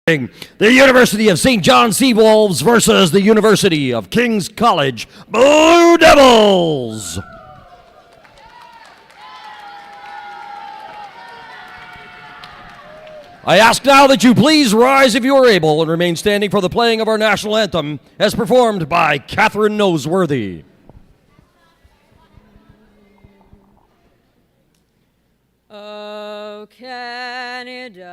The University of St. John Seawolves versus the University of King's College Blue Devils. I ask now that you please rise if you are able and remain standing for the playing of our national anthem as performed by Catherine Noseworthy. Oh, Canada,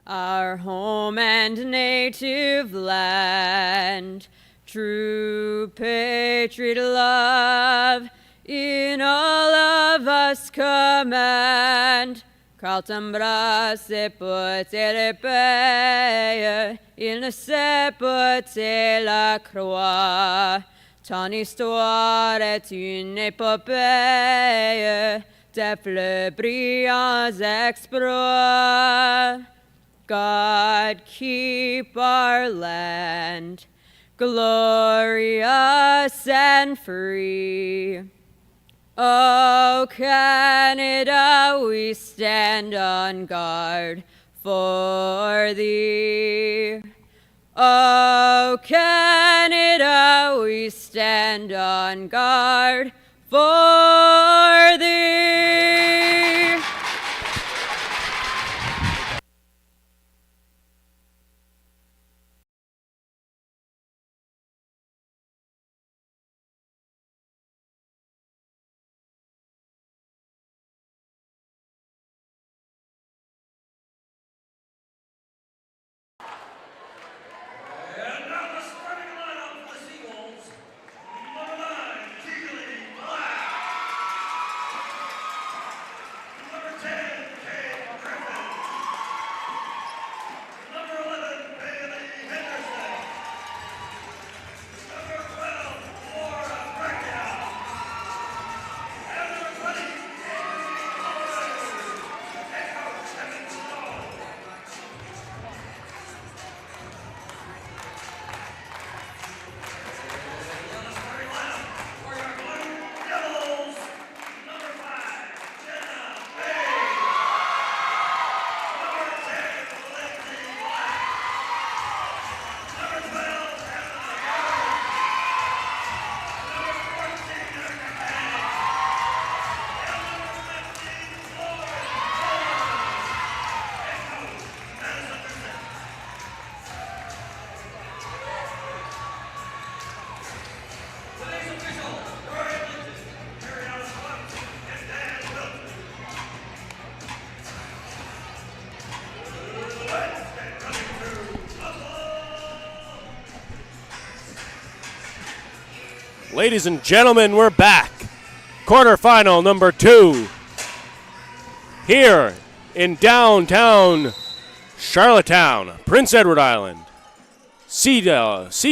our home and native land, true patriot love in all of us command. Carlton brasse porter paix, il ne sait porter la croix. Ton histoire est une épopée, tes fleurs brillants exploits. God keep our land glorious and free. Oh, Canada, we stand on guard for thee. Oh, Canada, we stand on guard for thee. Ladies and gentlemen, we're back. Quarterfinal number 2. Here in downtown Charlottetown, Prince Edward Island. Seawolves,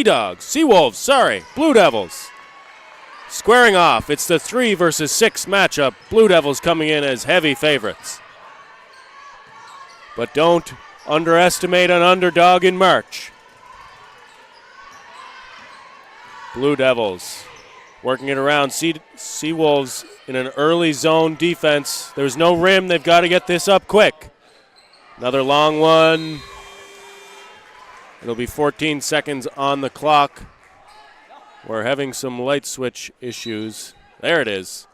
Blue Devils. Squaring off, it's the 3 versus 6 matchup. Blue Devils coming in as heavy favorites. But don't underestimate an underdog in March. Blue Devils working it around. Seawolves in an early zone defense. There's no rim. They've got to get this up quick. Another long one. It'll be 14 seconds on the clock. We're having some light switch issues. There it is.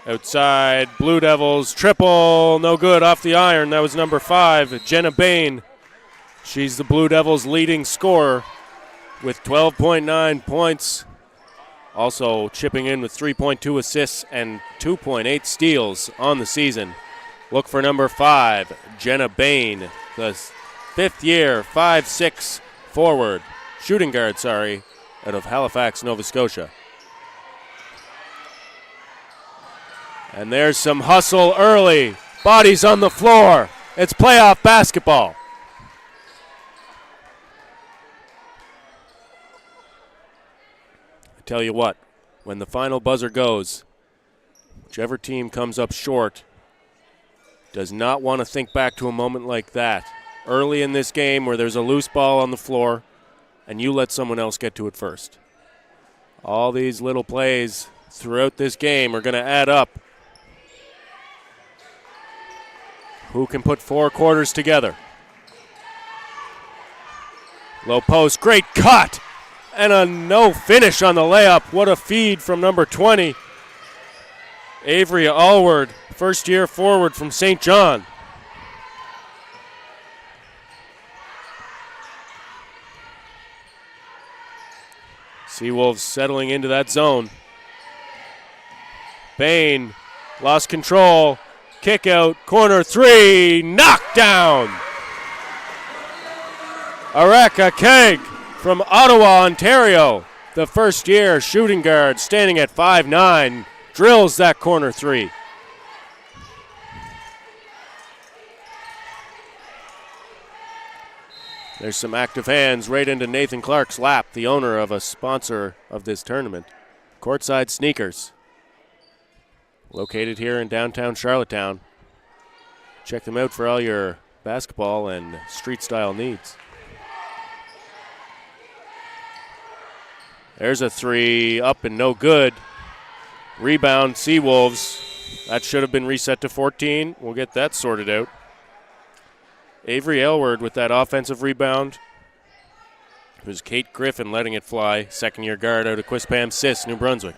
Outside, Blue Devils, triple, no good, off the iron. That was number 5, Jenna Bain. She's the Blue Devils' leading scorer with 12.9 points. Also chipping in with 3.2 assists and 2.8 steals on the season. Look for number 5, Jenna Bain, the fifth-year 5'6" forward, shooting guard, out of Halifax, Nova Scotia. And there's some hustle early. Bodies on the floor. It's playoff basketball. I tell you what, when the final buzzer goes, whichever team comes up short does not want to think back to a moment like that. Early in this game where there's a loose ball on the floor and you let someone else get to it first. All these little plays, throughout this game are going to add up. Who can put 4 quarters together? Low post, great cut, and a no finish on the layup. What a feed from number 20. Avery Allward, first-year forward from St. John. Seawolves settling into that zone. Bain lost control. Kick out, corner 3, knocked down. Areka Keg from Ottawa, Ontario. The first-year shooting guard standing at 5'9", drills that corner 3. There's some active hands right into Nathan Clark's lap, the owner of a sponsor of this tournament. Courtside Sneakers, located here in downtown Charlottetown. Check them out for all your basketball and street-style needs. There's a 3, up and no good. Rebound, Seawolves. That should have been reset to 14. We'll get that sorted out. Avery Aylward with that offensive rebound. It was Kate Griffin letting it fly. Second-year guard out of Quispam Sis, New Brunswick.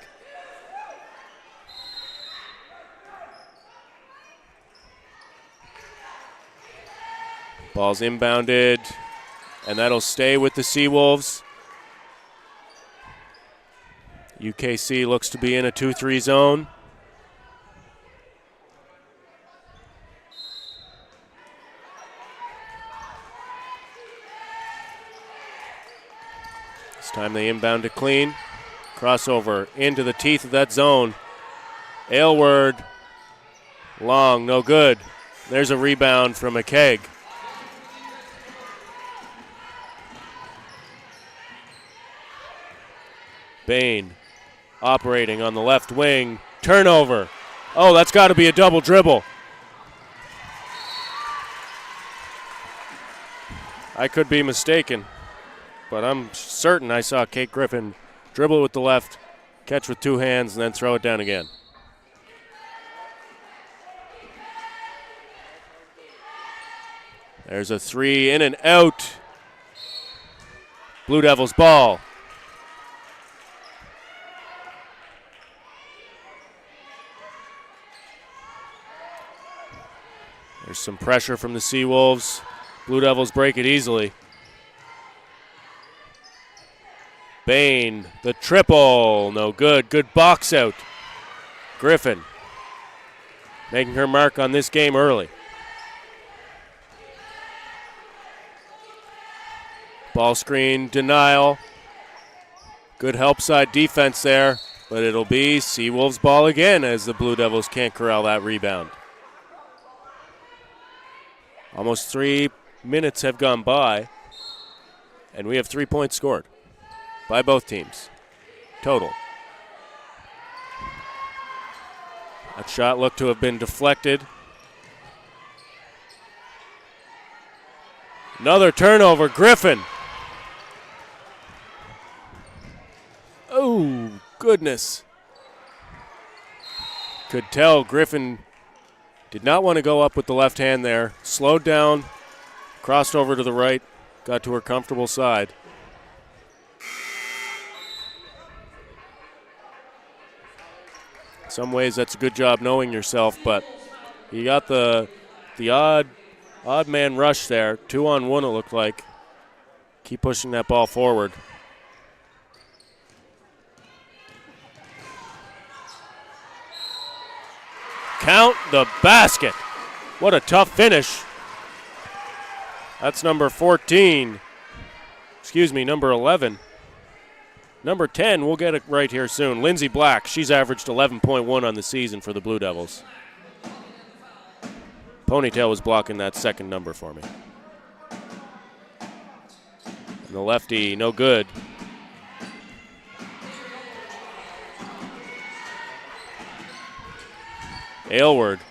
Ball's inbounded, and that'll stay with the Seawolves. UKC looks to be in a 2-3 zone. This time they inbound it clean. Crossover into the teeth of that zone. Aylward, long, no good. There's a rebound from McKegg. Bain operating on the left wing. Turnover. Oh, that's got to be a double dribble. I could be mistaken, but I'm certain I saw Kate Griffin dribble with the left, catch with 2 hands, and then throw it down again. There's a 3 in and out. Blue Devils ball. There's some pressure from the Seawolves. Blue Devils break it easily. Bain, the triple, no good. Good box out. Griffin making her mark on this game early. Ball screen, denial. Good help side defense there, but it'll be Seawolves ball again as the Blue Devils can't corral that rebound. Almost 3 minutes have gone by, and we have 3 points scored by both teams, total. That shot looked to have been deflected. Another turnover, Griffin. Oh, goodness. Could tell Griffin did not want to go up with the left hand there. Slowed down, crossed over to the right, got to her comfortable side. In some ways, that's a good job knowing yourself, but you got the odd man rush there. 2-on-1 it looked like. Keep pushing that ball forward. Count the basket. What a tough finish. That's number 14. Excuse me, number 11. Number 10, we'll get it right here soon. Lindsay Black, she's averaged 11.1 on the season for the Blue Devils. Ponytail was blocking that second number for me. And the lefty, no good. Aylward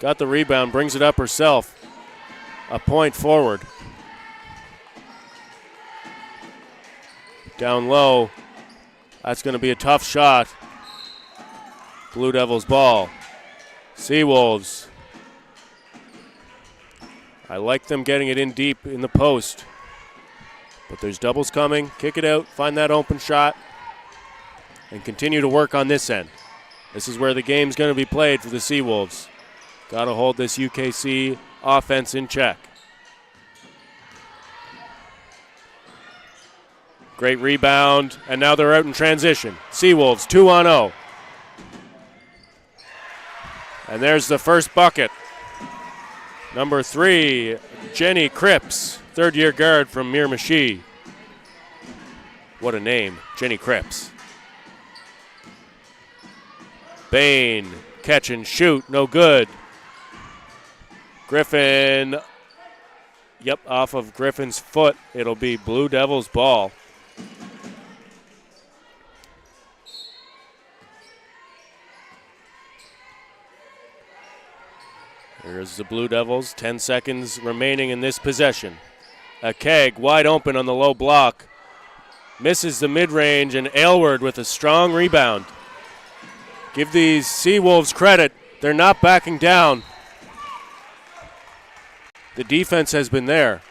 got the rebound, brings it up herself. A point forward. Down low. That's going to be a tough shot. Blue Devils ball. Seawolves. I like them getting it in deep in the post. But there's doubles coming. Kick it out, find that open shot, and continue to work on this end. This is where the game's going to be played for the Seawolves. Got to hold this UKC offense in check. Great rebound, and now they're out in transition. Seawolves 2-on-0. And there's the first bucket. Number 3, Jenny Cripps, third-year guard from Miramichi. What a name, Jenny Cripps. Bain, catch and shoot, no good. Griffin, off of Griffin's foot. It'll be Blue Devils ball. Here's the Blue Devils, 10 seconds remaining in this possession. A keg wide open on the low block. Misses the mid-range, and Aylward with a strong rebound. Give these Seawolves credit. They're not backing down. The defense has been there.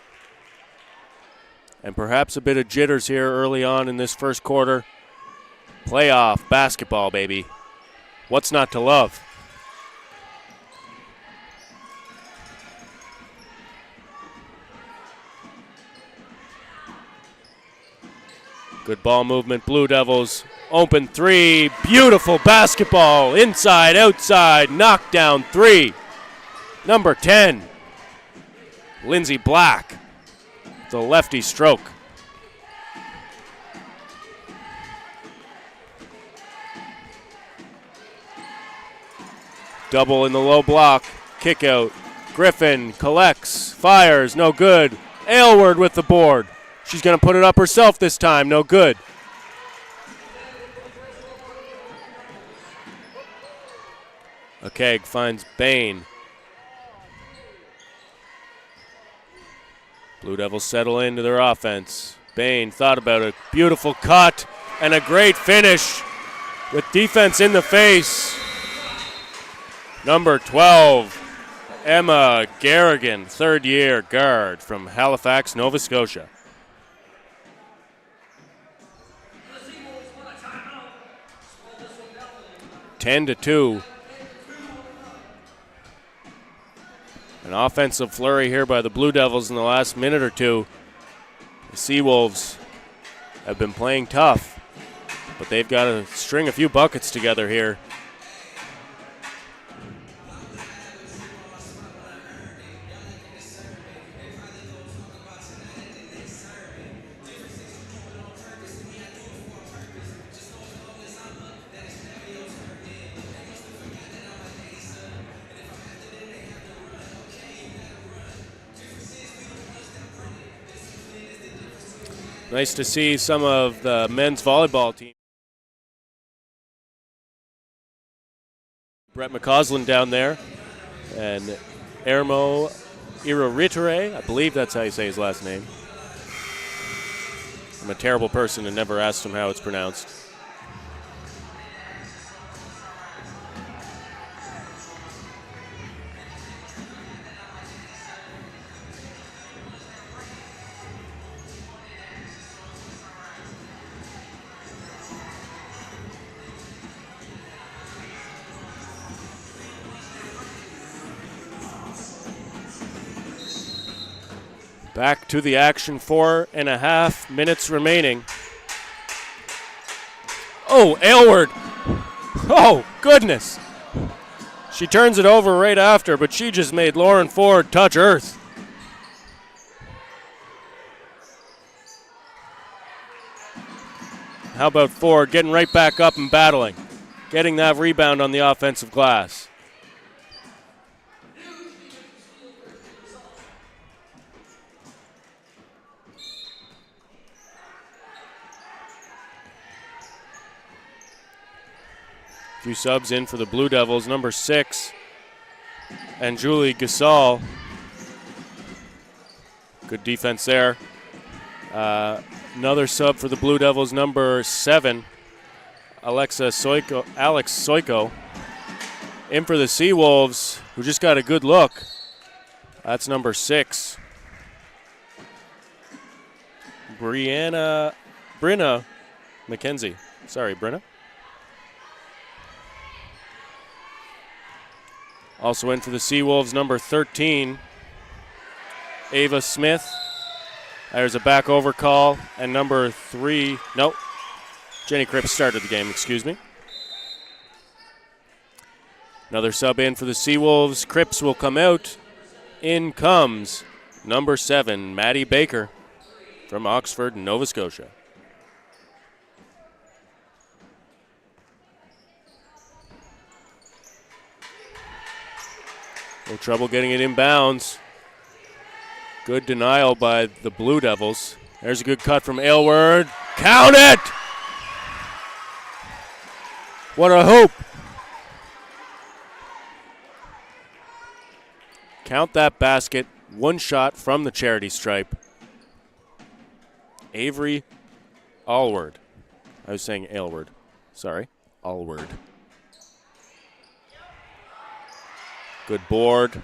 And perhaps a bit of jitters here early on in this first quarter. Playoff basketball, baby. What's not to love? Good ball movement, Blue Devils. Open three, beautiful basketball, inside, outside, knockdown three. Number 10, Lindsay Black, the lefty stroke. Double in the low block, kick out. Griffin collects, fires, no good. Aylward with the board. She's going to put it up herself this time, no good. Keg finds Bain. Blue Devils settle into their offense. Bain thought about it. Beautiful cut and a great finish with defense in the face. Number 12, Emma Garrigan, third-year guard from Halifax, Nova Scotia. Ten to 2. An offensive flurry here by the Blue Devils in the last minute or two. The Seawolves have been playing tough, but they've got to string a few buckets together here. Nice to see some of the men's volleyball team. Brett McCausland down there. And Ermo Iroritere, I believe that's how you say his last name. I'm a terrible person and never asked him how it's pronounced. Back to the action, 4.5 minutes remaining. Oh, Aylward. Oh, goodness. She turns it over right after, but she just made Lauren Ford touch earth. How about Ford getting right back up and battling, getting that rebound on the offensive glass. Few subs in for the Blue Devils. Number 6, and Julie Gasol. Good defense there. Another sub for the Blue Devils, number 7, Alex Soiko. In for the Seawolves, who just got a good look. That's number 6. Brenna McKenzie. Sorry, Brenna. Also in for the Seawolves, number 13, Ava Smith. There's a back over call. And number 3, nope, Jenny Cripps started the game, excuse me. Another sub in for the Seawolves. Cripps will come out. In comes number 7, Maddie Baker from Oxford, Nova Scotia. No trouble getting it inbounds. Good denial by the Blue Devils. There's a good cut from Aylward. Count it! What a hoop. Count that basket. One shot from the charity stripe. Avery Allward. I was saying Aylward. Sorry, Allward. Good board.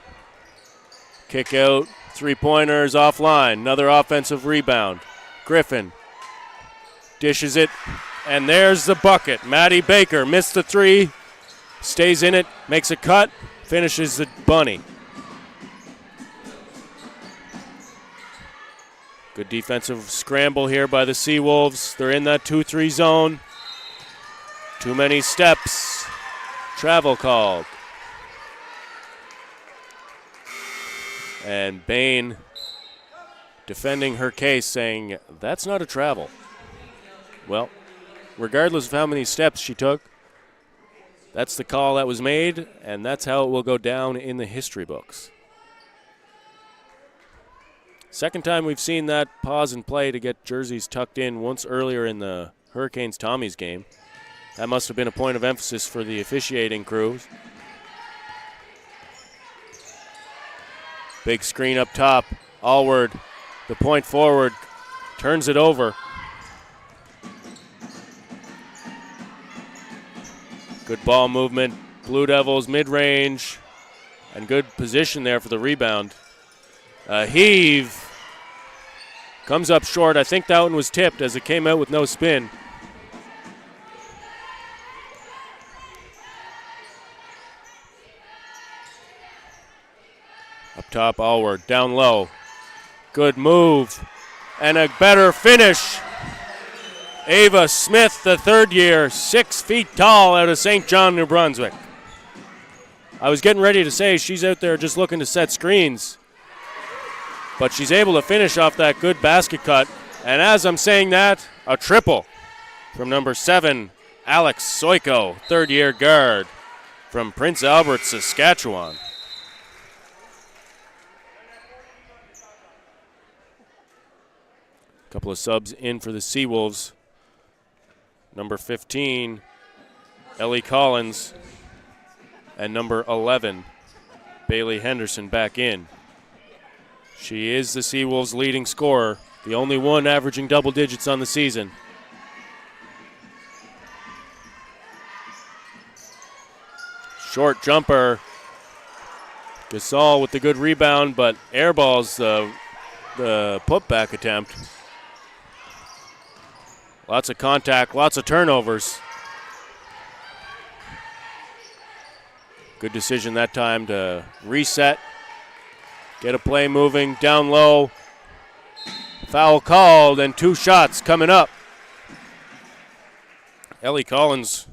Kick out. 3-pointers offline. Another offensive rebound. Griffin dishes it. And there's the bucket. Maddie Baker missed the 3. Stays in it. Makes a cut. Finishes the bunny. Good defensive scramble here by the Seawolves. They're in that 2-3 zone. Too many steps. Travel called. And Bain defending her case, saying that's not a travel. Well, regardless of how many steps she took, that's the call that was made, and that's how it will go down in the history books. Second time we've seen that pause and play to get jerseys tucked in, once earlier in the Hurricanes Tommies game. That must have been a point of emphasis for the officiating crews. Big screen up top. Allward, the point forward, turns it over. Good ball movement. Blue Devils mid-range. And good position there for the rebound. Heave. Comes up short. I think that one was tipped as it came out with no spin. Up top, Allward. Down low. Good move. And a better finish. Ava Smith, the third year, 6 feet tall out of St. John, New Brunswick. I was getting ready to say she's out there just looking to set screens. But she's able to finish off that good basket cut. And as I'm saying that, a triple from number 7, Alex Soiko, third-year guard from Prince Albert, Saskatchewan. Couple of subs in for the Seawolves. Number 15, Ellie Collins, and number 11, Bailey Henderson back in. She is the Seawolves' leading scorer, the only one averaging double digits on the season. Short jumper. Gasol with the good rebound, but airballs the putback attempt. Lots of contact, lots of turnovers. Good decision that time to reset. Get a play moving down low. Foul called and 2 shots coming up. Ellie Collins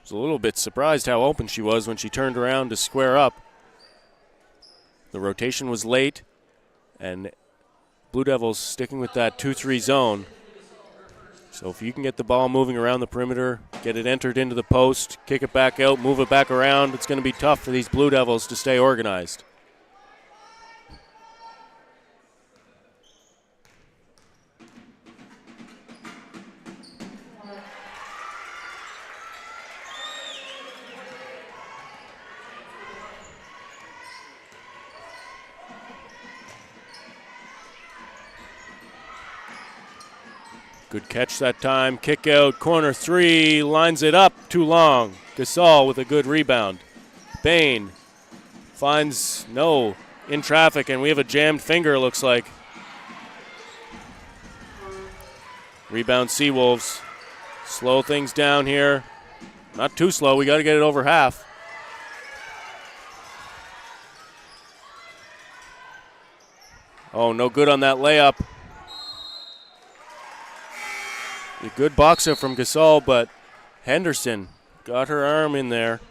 was a little bit surprised how open she was when she turned around to square up. The rotation was late, and Blue Devils sticking with that 2-3 zone. So if you can get the ball moving around the perimeter, get it entered into the post, kick it back out, move it back around, it's going to be tough for these Blue Devils to stay organized. Good catch that time. Kick out, corner 3, lines it up too long. Gasol with a good rebound. Bain finds in traffic, and we have a jammed finger, it looks like. Rebound Seawolves. Slow things down here. Not too slow. We got to get it over half. Oh, no good on that layup. A good boxer from Gasol, but Henderson got her arm in there.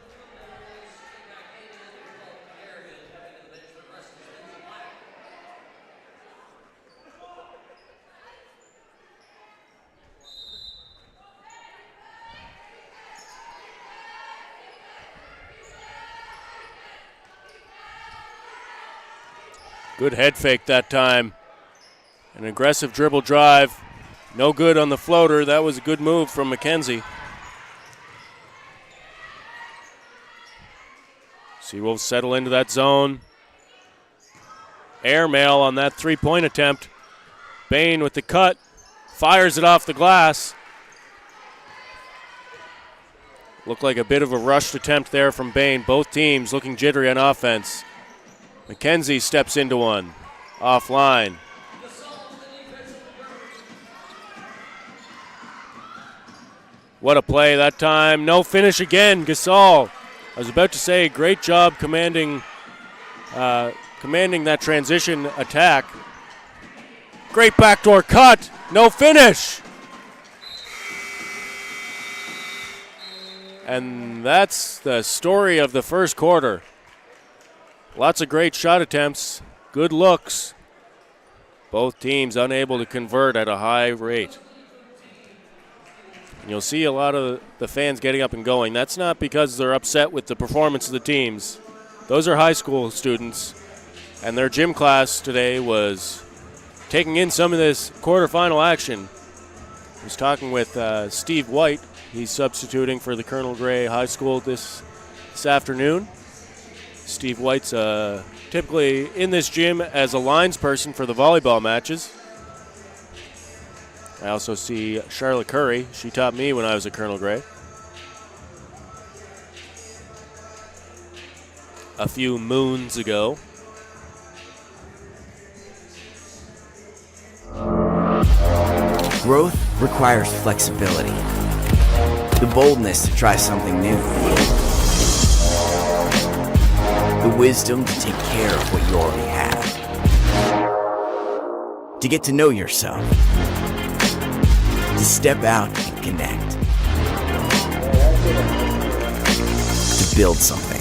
Good head fake that time. An aggressive dribble drive. No good on the floater. That was a good move from McKenzie. Seawolves settle into that zone. Airmail on that three-point attempt. Bain with the cut. Fires it off the glass. Looked like a bit of a rushed attempt there from Bain. Both teams looking jittery on offense. McKenzie steps into one. Offline. What a play that time. No finish again. Gasol. I was about to say, great job commanding that transition attack. Great backdoor cut. No finish. And that's the story of the first quarter. Lots of great shot attempts, good looks. Both teams unable to convert at a high rate. And you'll see a lot of the fans getting up and going. That's not because they're upset with the performance of the teams. Those are high school students, and their gym class today was taking in some of this quarterfinal action. I was talking with Steve White. He's substituting for the Colonel Gray High School this afternoon. Steve White's typically in this gym as a lines person for the volleyball matches. I also see Charlotte Curry. She taught me when I was at Colonel Gray. A few moons ago. Growth requires flexibility, the boldness to try something new, the wisdom to take care of what you already have, to get to know yourself, to step out and connect, to build something.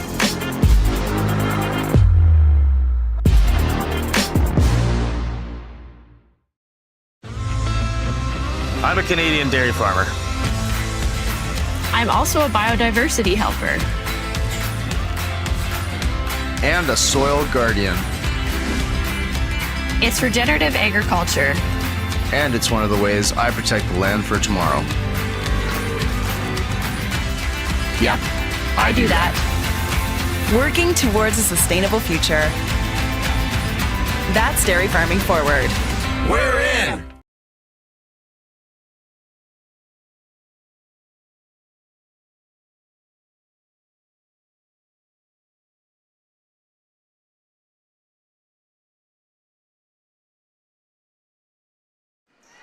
I'm a Canadian dairy farmer. I'm also a biodiversity helper. And a soil guardian. It's regenerative agriculture. And it's one of the ways I protect the land for tomorrow. Yep, I do that. Working towards a sustainable future. That's Dairy Farming Forward. We're in!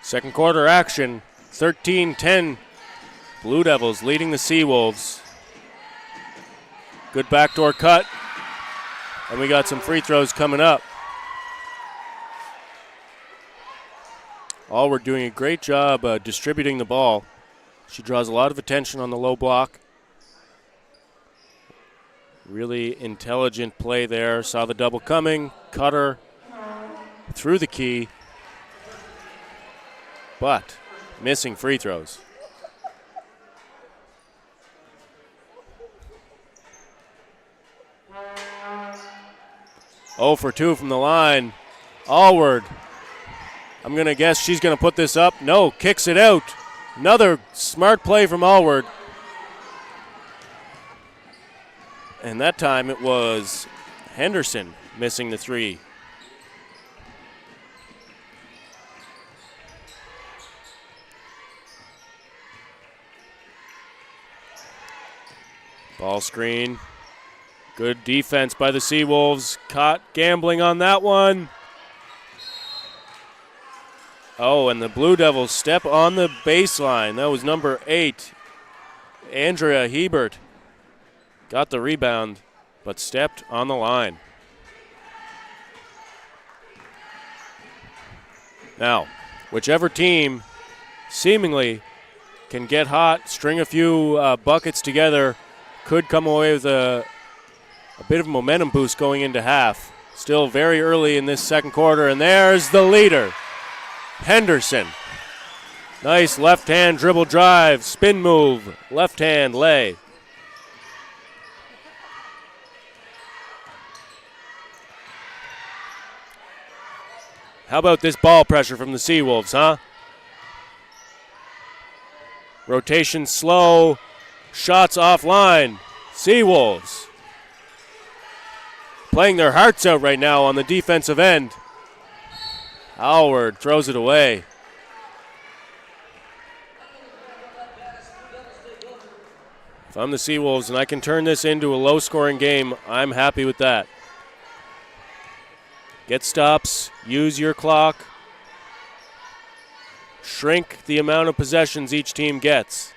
Second quarter action, 13-10. Blue Devils leading the Seawolves. Good backdoor cut. And we got some free throws coming up. Allward doing a great job distributing the ball. She draws a lot of attention on the low block. Really intelligent play there. Saw the double coming, cut her through the key. But missing free throws. Oh for 2 from the line. Allward. I'm going to guess she's going to put this up. No, kicks it out. Another smart play from Allward. And that time it was Henderson missing the three. Ball screen. Good defense by the Seawolves. Caught gambling on that one. Oh, and the Blue Devils step on the baseline. That was number 8, Andrea Hebert. Got the rebound, but stepped on the line. Now, whichever team seemingly can get hot, string a few buckets together, could come away with a bit of a momentum boost going into half. Still very early in this second quarter, and there's the leader, Henderson. Nice left-hand dribble drive, spin move, left-hand lay. How about this ball pressure from the Seawolves, huh? Rotation slow, shots offline. Seawolves playing their hearts out right now on the defensive end. Howard throws it away. If I'm the Seawolves and I can turn this into a low-scoring game, I'm happy with that. Get stops, use your clock, shrink the amount of possessions each team gets.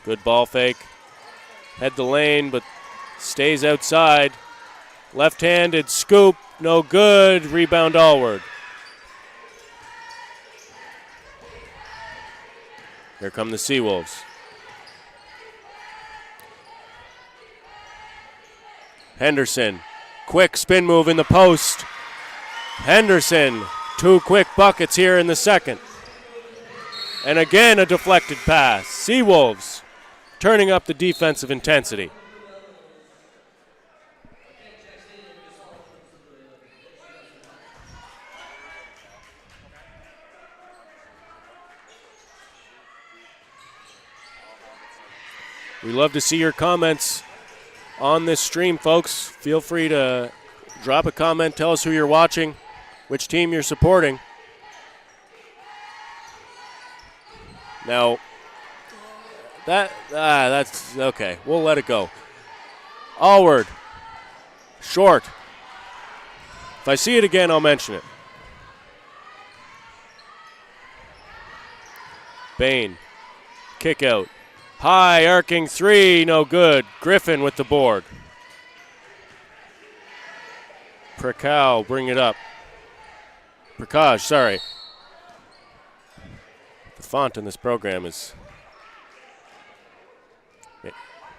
Good ball fake. Head the lane, but stays outside. Left-handed scoop, no good. Rebound Allward. Here come the Seawolves. Henderson, quick spin move in the post. Henderson, 2 quick buckets here in the second. And again a deflected pass. Seawolves turning up the defensive intensity. We love to see your comments on this stream, folks. Feel free to drop a comment, tell us who you're watching, which team you're supporting. Now, that's okay. We'll let it go. Allward, short. If I see it again, I'll mention it. Bain, kick out. High, arcing 3, no good. Griffin with the board. Prakash, bring it up. Prakash, sorry. The font in this program is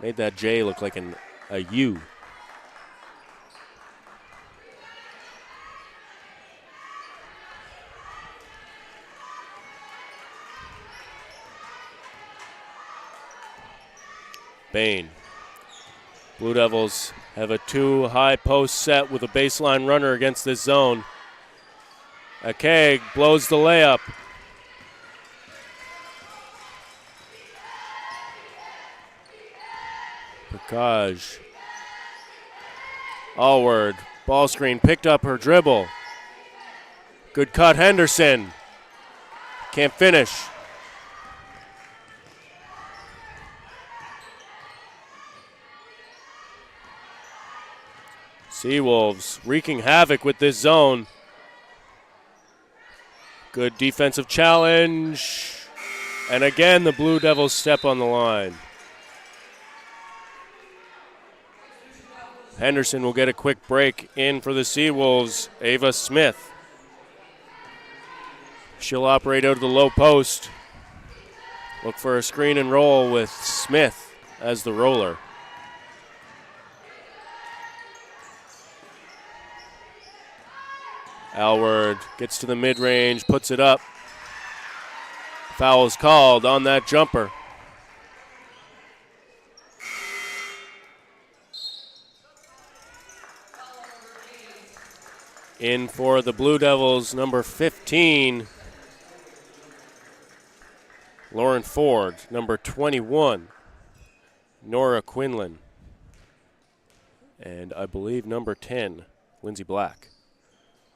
made that J look like a U. Bain. Blue Devils have a 2 high post set with a baseline runner against this zone. ACAA blows the layup. Prakash. Allward. Ball screen, picked up her dribble. Good cut, Henderson. Can't finish. Seawolves wreaking havoc with this zone. Good defensive challenge. And again, the Blue Devils step on the line. Henderson will get a quick break in for the Seawolves. Ava Smith. She'll operate out of the low post. Look for a screen and roll with Smith as the roller. Allward gets to the mid-range, puts it up. Foul is called on that jumper. In for the Blue Devils, number 15, Lauren Ford. Number 21, Nora Quinlan. And I believe number 10, Lindsay Black.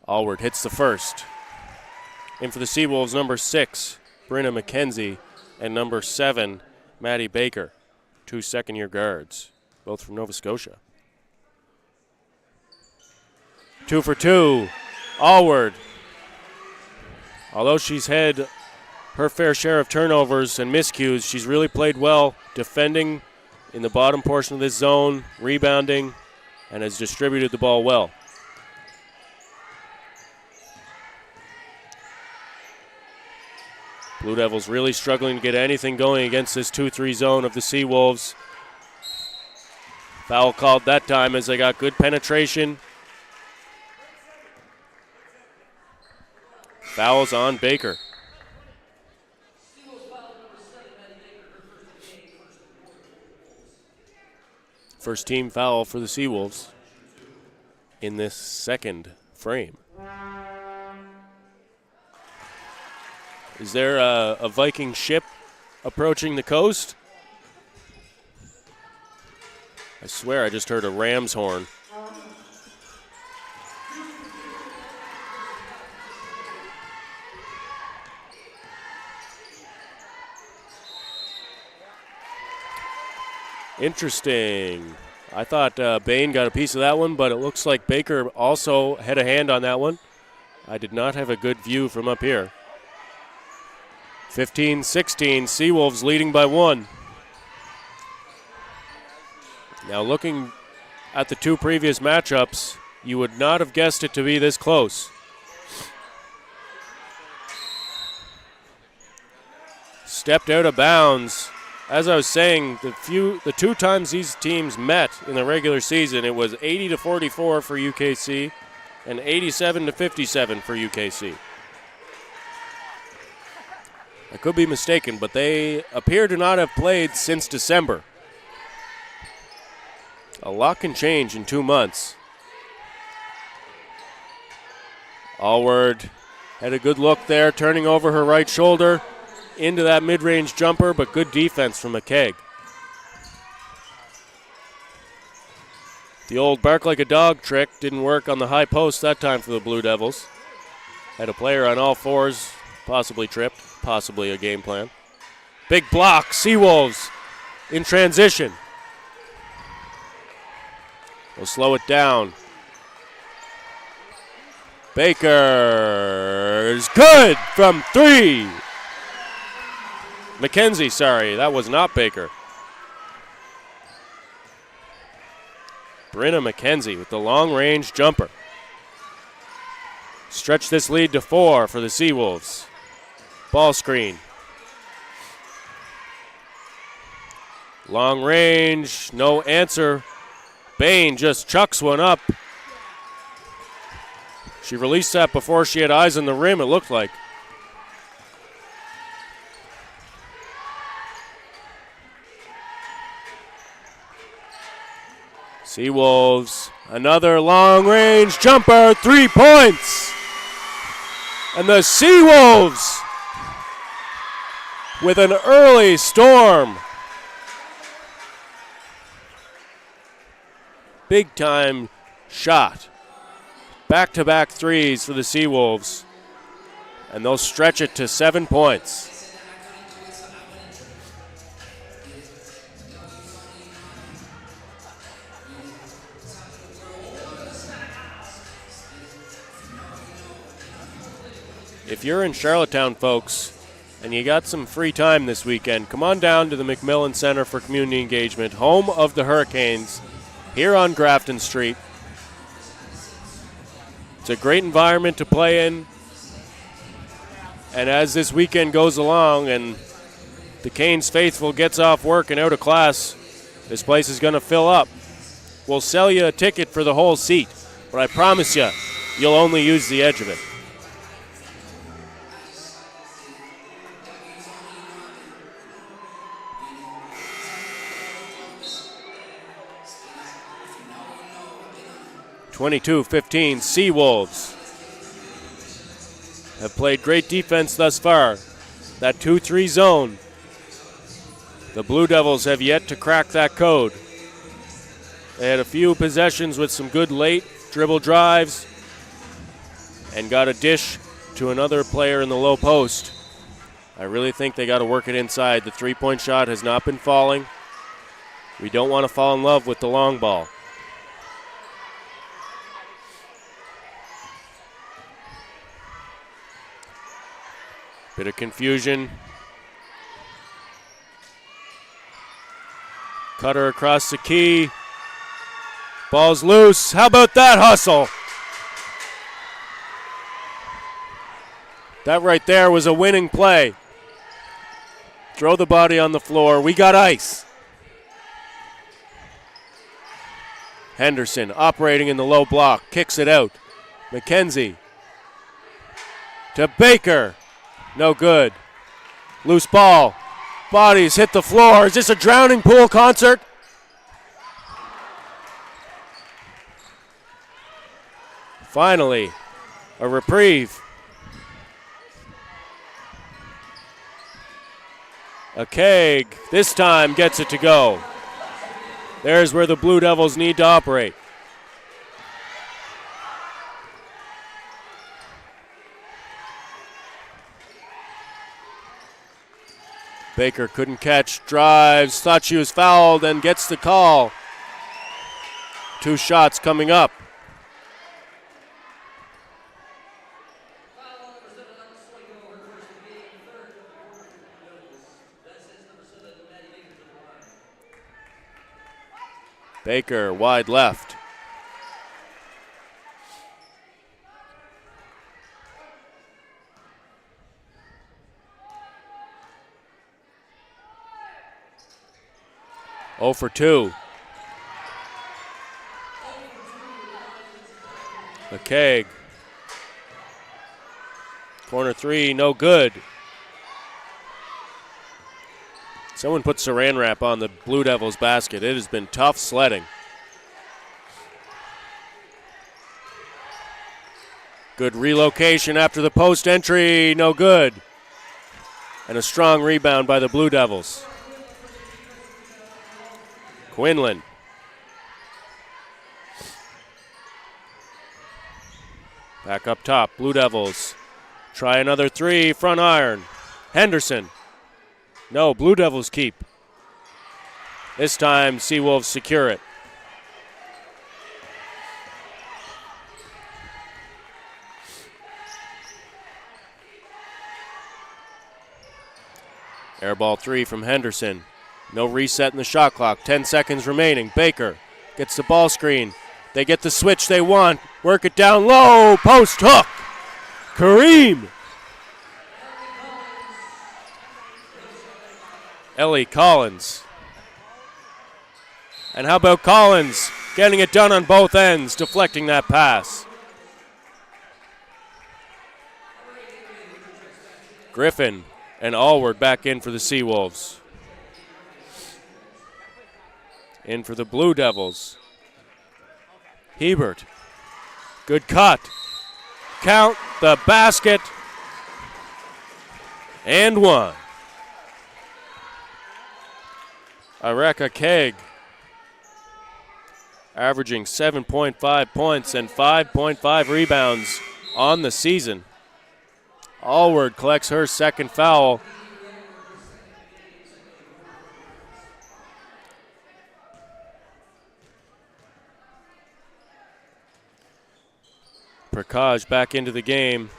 Allward hits the first. In for the Seawolves, number 6, Brenna McKenzie, and number 7, Maddie Baker. two second-year guards, both from Nova Scotia. 2 for 2. Allward. Although she's had her fair share of turnovers and miscues, she's really played well defending in the bottom portion of this zone, rebounding, and has distributed the ball well. Blue Devils really struggling to get anything going against this 2-3 zone of the Seawolves. Foul called that time as they got good penetration. Fouls on Baker. First team foul for the Seawolves in this second frame. Is there a Viking ship approaching the coast? I swear I just heard a ram's horn. Interesting. I thought Bain got a piece of that one, but it looks like Baker also had a hand on that one. I did not have a good view from up here. 15-16, Seawolves leading by 1. Now looking at the two previous matchups, you would not have guessed it to be this close. Stepped out of bounds. As I was saying, the two times these teams met in the regular season, it was 80-44 for UKC and 87-57 for UKC. I could be mistaken, but they appear to not have played since December. A lot can change in 2 months. Allward had a good look there, turning over her right shoulder into that mid-range jumper, but good defense from McKegg. The old bark like a dog trick didn't work on the high post that time for the Blue Devils. Had a player on all fours, possibly tripped, possibly a game plan. Big block, Seawolves in transition. We'll slow it down. Baker's good from 3. McKenzie, sorry, that was not Baker. Brenna McKenzie with the long-range jumper. Stretch this lead to 4 for the Seawolves. Ball screen. Long range, no answer. Bain just chucks one up. She released that before she had eyes on the rim, it looked like. Seawolves, another long-range jumper, 3 points. And the Seawolves with an early storm. Big-time shot. Back-to-back threes for the Seawolves. And they'll stretch it to 7 points. If you're in Charlottetown, folks, and you got some free time this weekend, come on down to the McMillan Center for Community Engagement, home of the Hurricanes, here on Grafton Street. It's a great environment to play in. And as this weekend goes along and the Canes faithful gets off work and out of class, this place is going to fill up. We'll sell you a ticket for the whole seat, but I promise you, you'll only use the edge of it. (22-15) Seawolves have played great defense thus far. That 2-3 zone, the Blue Devils have yet to crack that code. They had a few possessions with some good late dribble drives and got a dish to another player in the low post. I really think they got to work it inside. The three-point shot has not been falling. We don't want to fall in love with the long ball. Bit of confusion. Cutter across the key. Ball's loose. How about that hustle? That right there was a winning play. Throw the body on the floor. We got ice. Henderson operating in the low block. Kicks it out. McKenzie to Baker. No good. Loose ball. Bodies hit the floor. Is this a drowning pool concert? Finally, a reprieve. ACAA this time gets it to go. There's where the Blue Devils need to operate. Baker couldn't catch, drives, thought she was fouled, and gets the call. 2 shots coming up. Baker wide left. Oh for 2. ACAA. Corner 3, no good. Someone put saran wrap on the Blue Devils basket. It has been tough sledding. Good relocation after the post entry, no good. And a strong rebound by the Blue Devils. Quinlan. Back up top, Blue Devils. Try another 3, front iron. Henderson. No, Blue Devils keep. This time, Seawolves secure it. Airball 3 from Henderson. No reset in the shot clock. 10 seconds remaining. Baker gets the ball screen. They get the switch they want. Work it down low. Post hook. Kareem. Ellie Collins. And how about Collins getting it done on both ends, deflecting that pass. Griffin and Allward back in for the Seawolves. In for the Blue Devils. Hebert. Good cut. Count the basket. And 1. Areka Keg averaging 7.5 points and 5.5 rebounds on the season. Allward collects her second foul. Prakash back into the game.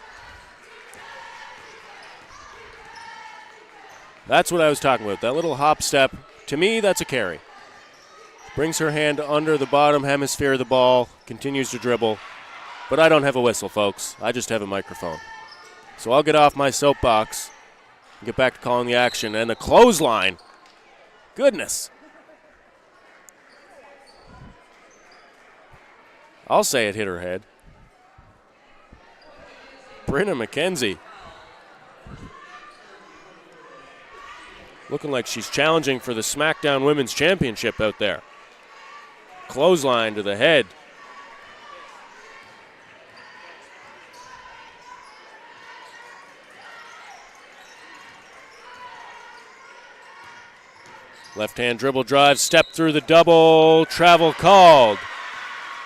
That's what I was talking about, that little hop step. To me, that's a carry. Brings her hand under the bottom hemisphere of the ball, continues to dribble. But I don't have a whistle, folks. I just have a microphone. So I'll get off my soapbox and get back to calling the action. And a clothesline. Goodness. I'll say it hit her head. Brenna McKenzie. Looking like she's challenging for the SmackDown Women's Championship out there. Clothesline to the head. Left-hand dribble drive, step through the double, travel called.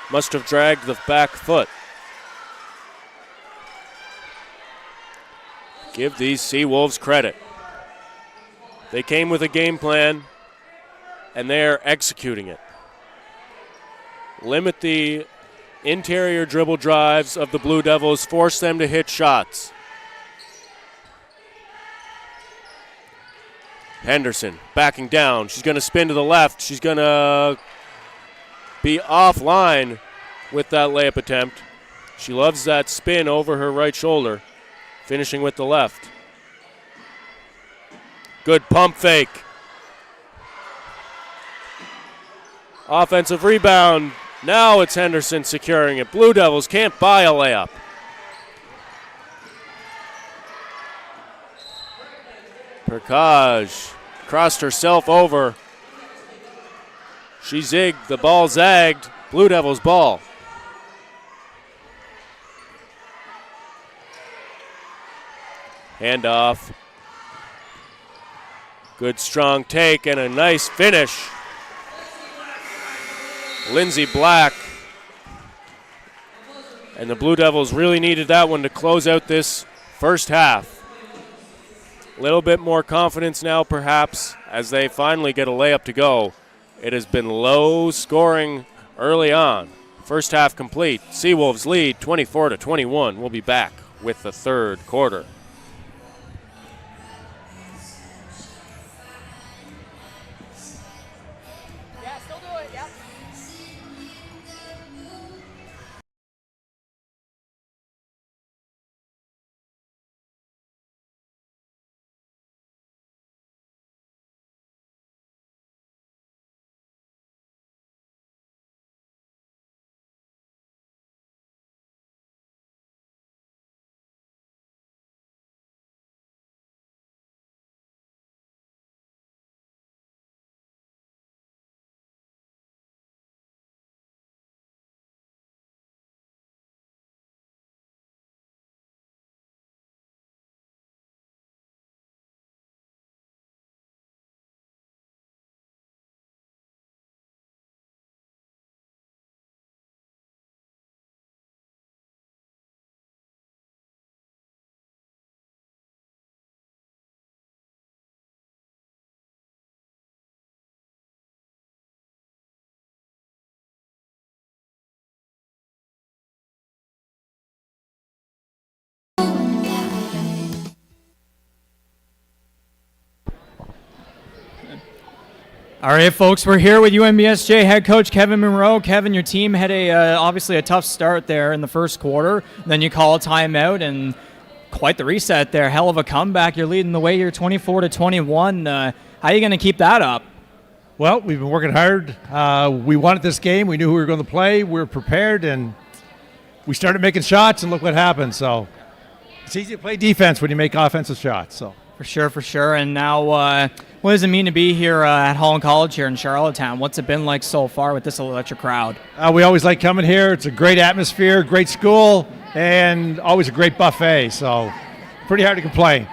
Must have dragged the back foot. Give these Seawolves credit. They came with a game plan. and they're executing it. Limit the interior dribble drives of the Blue Devils, force them to hit shots. Henderson backing down. She's going to spin to the left. She's going to be offline with that layup attempt. She loves that spin over her right shoulder, finishing with the left. Good pump fake. Offensive rebound. Now it's Henderson securing it. Blue Devils can't buy a layup. Perkaj crossed herself over. She zigged. The ball zagged. Blue Devils ball. Handoff. Good strong take and a nice finish. Lindsay Black. And the Blue Devils really needed that one to close out this first half. A little bit more confidence now, perhaps, as they finally get a layup to go. It has been low scoring early on. First half complete. Seawolves lead 24-21. We'll be back with the third quarter. All right, folks, we're here with UNBSJ head coach Kevin Monroe. Kevin, your team had obviously a tough start there in the first quarter. Then you call a timeout, and quite the reset there. Hell of a comeback. You're leading the way. You're 24-21. How are you going to keep that up? Well, we've been working hard. We wanted this game. We knew who we were going to play. We were prepared, and we started making shots, and look what happened. So it's easy to play defense when you make offensive shots. So. For sure. And now, what does it mean to be here at Holland College here in Charlottetown? What's it been like so far with this electric crowd? We always like coming here. It's a great atmosphere, great school, and always a great buffet. So pretty hard to complain.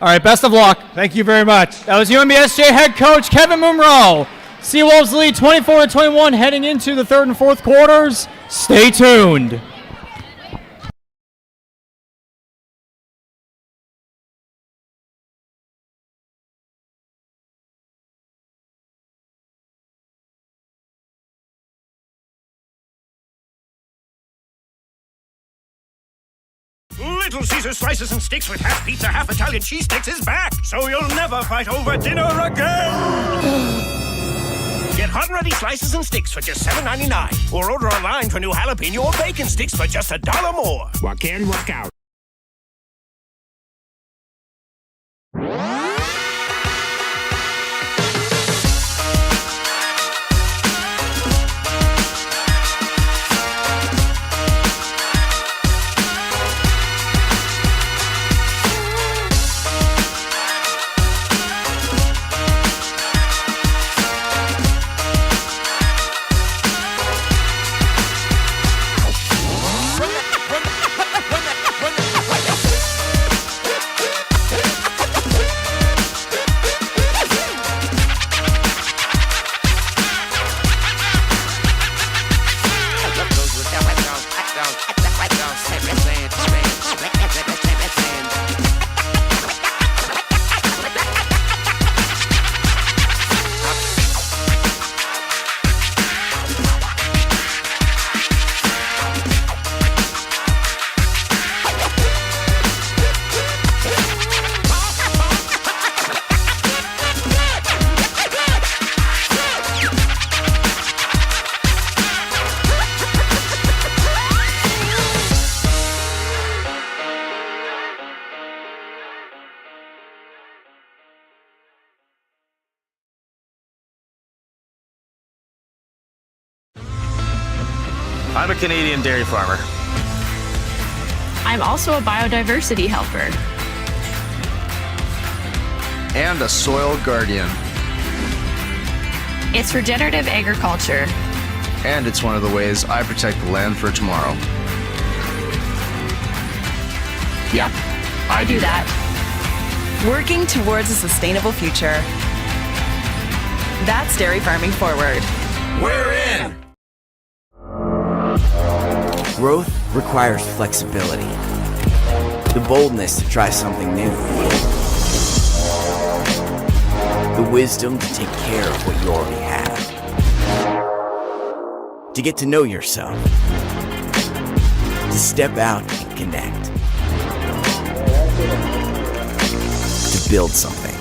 All right, best of luck. Thank you very much. That was UNBSJ head coach Kevin Monroe. Seawolves lead 24-21 heading into the third and fourth quarters. Stay tuned. Little Caesar slices and sticks with half pizza, half Italian cheese sticks is back, so you'll never fight over dinner again. Get hot and ready slices and sticks for just $7.99, or order online for new jalapeno or bacon sticks for just $1 more. Walk in, walk out. I'm a Canadian dairy farmer. I'm also a biodiversity helper. And a soil guardian. It's regenerative agriculture. And it's one of the ways I protect the land for tomorrow. Yep, I do that. Working towards a sustainable future. That's dairy farming forward. We're in! Growth requires flexibility, the boldness to try something new, the wisdom to take care of what you already have, to get to know yourself, to step out and connect, to build something.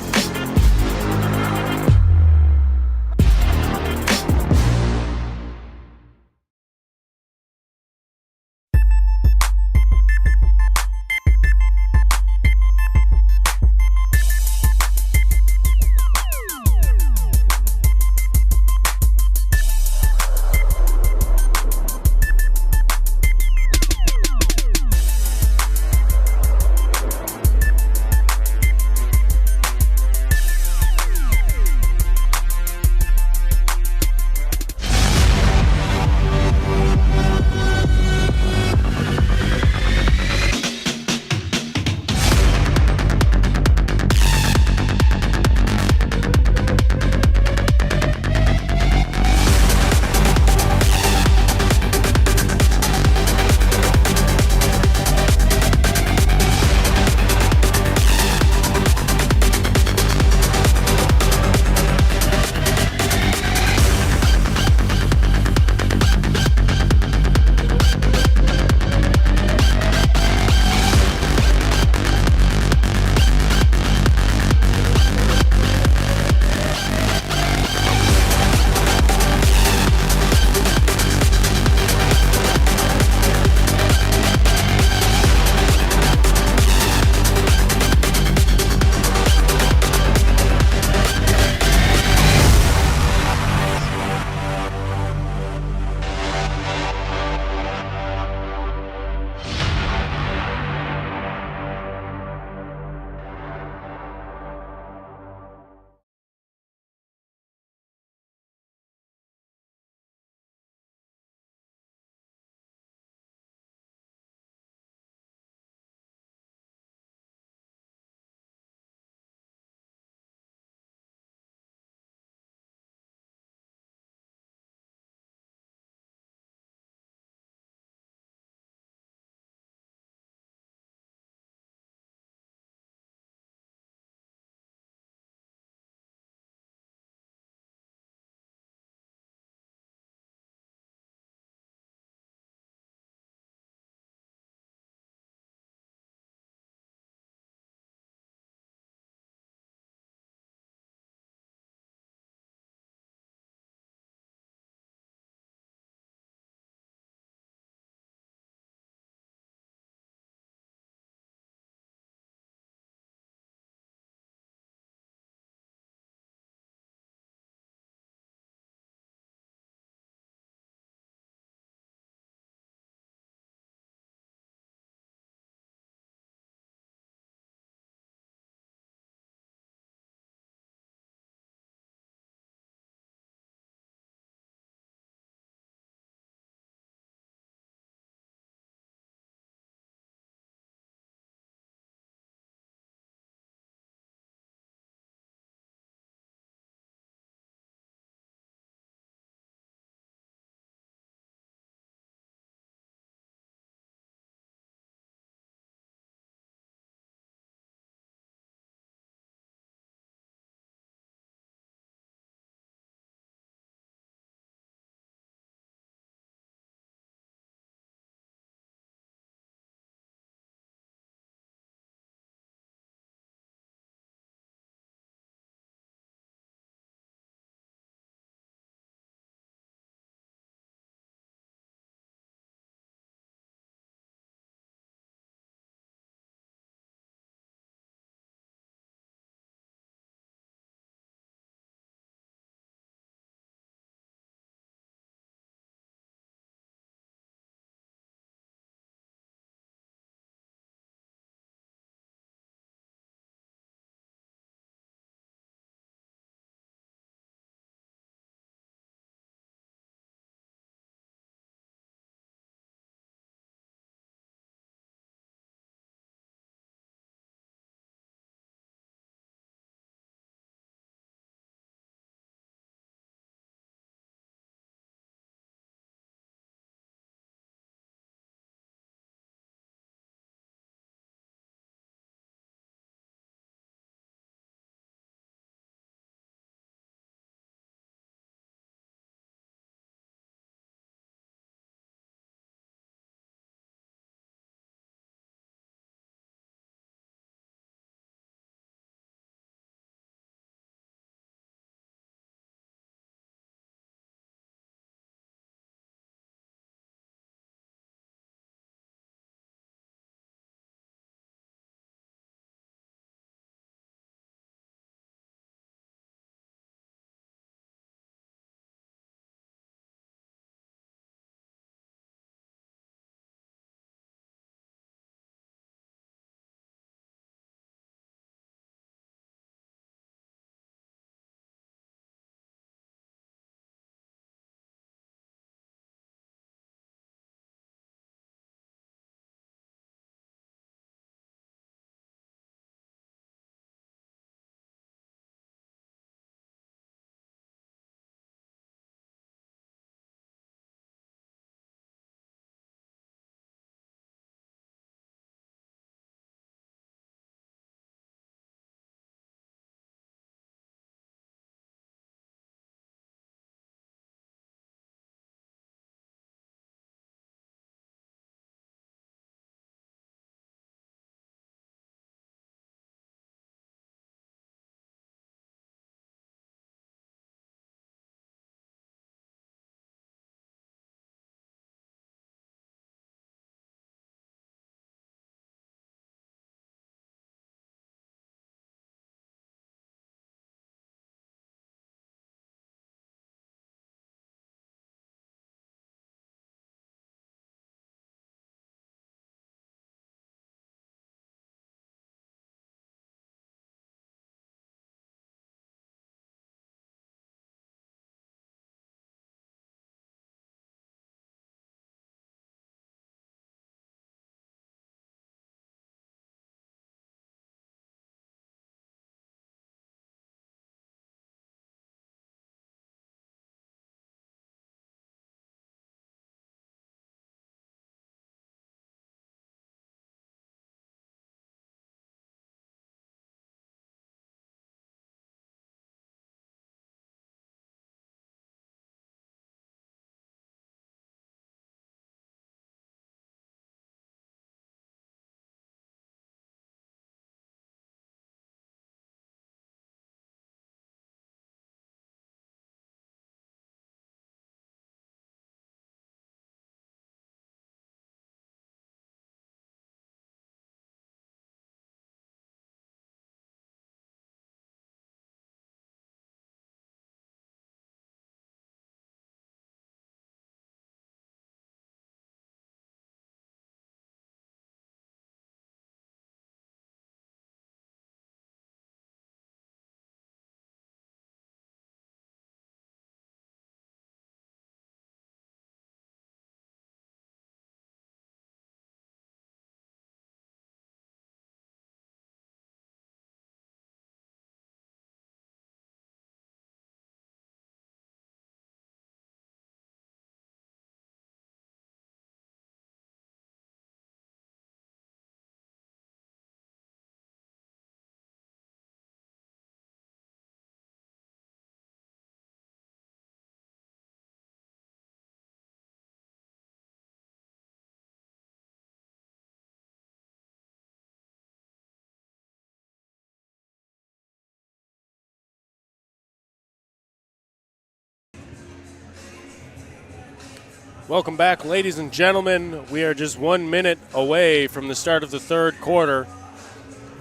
Welcome back, ladies and gentlemen. We are just 1 minute away from the start of the third quarter.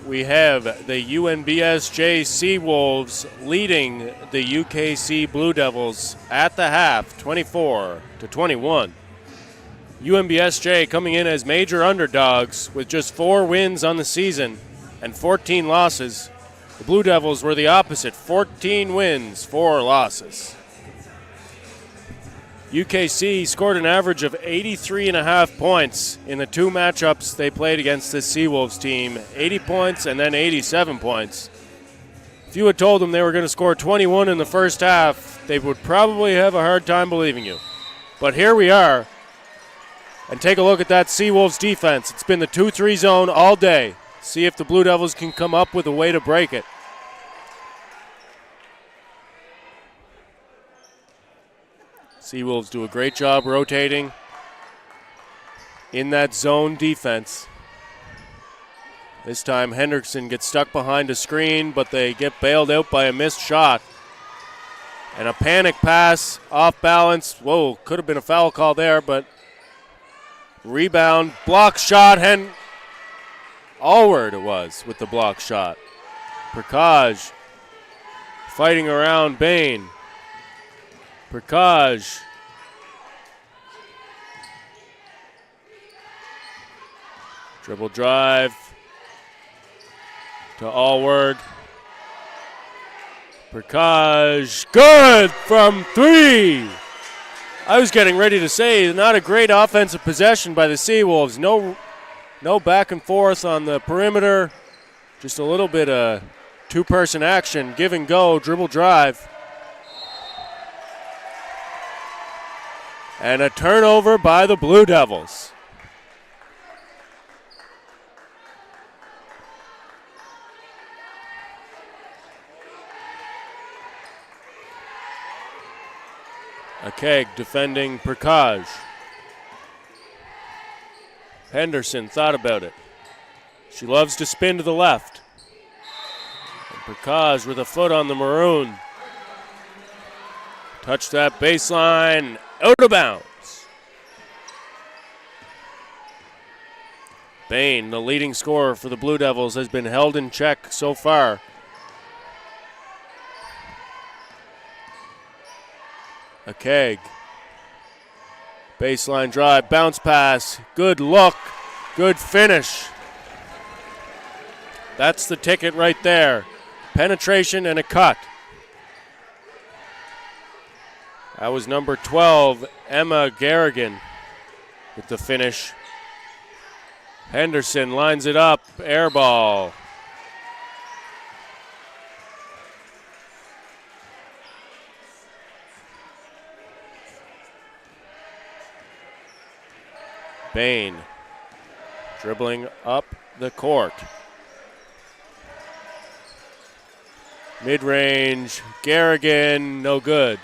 We have the UNBSJ Seawolves leading the UKC Blue Devils at the half, 24-21. UNBSJ coming in as major underdogs with just 4 wins on the season and 14 losses. The Blue Devils were the opposite, 14 wins, 4 losses. UKC scored an average of 83.5 points in the 2 matchups they played against this Seawolves team, 80 points and then 87 points. If you had told them they were going to score 21 in the first half, they would probably have a hard time believing you. But here we are, and take a look at that Seawolves defense. It's been the 2-3 zone all day. See if the Blue Devils can come up with a way to break it. Seawolves do a great job rotating in that zone defense. This time Henderson gets stuck behind a screen, but they get bailed out by a missed shot. And a panic pass off balance. Whoa, could have been a foul call there, but rebound, block shot, Allward it was with the block shot. Prakash fighting around Bain. Prakash. Dribble drive to Allward. Prakash, good from 3. I was getting ready to say, not a great offensive possession by the Seawolves. No back and forth on the perimeter. Just a little bit of 2-person action, give and go, dribble drive. And a turnover by the Blue Devils. Akeg defending Prakash. Henderson thought about it. She loves to spin to the left. And Prakash with a foot on the maroon. Touch that baseline. Out of bounds. Bain, the leading scorer for the Blue Devils, has been held in check so far. Akeg. Baseline drive, bounce pass, good look, good finish. That's the ticket right there. Penetration and a cut. That was number 12, Emma Garrigan, with the finish. Henderson lines it up, air ball. Bain dribbling up the court. Mid-range, Garrigan, no good.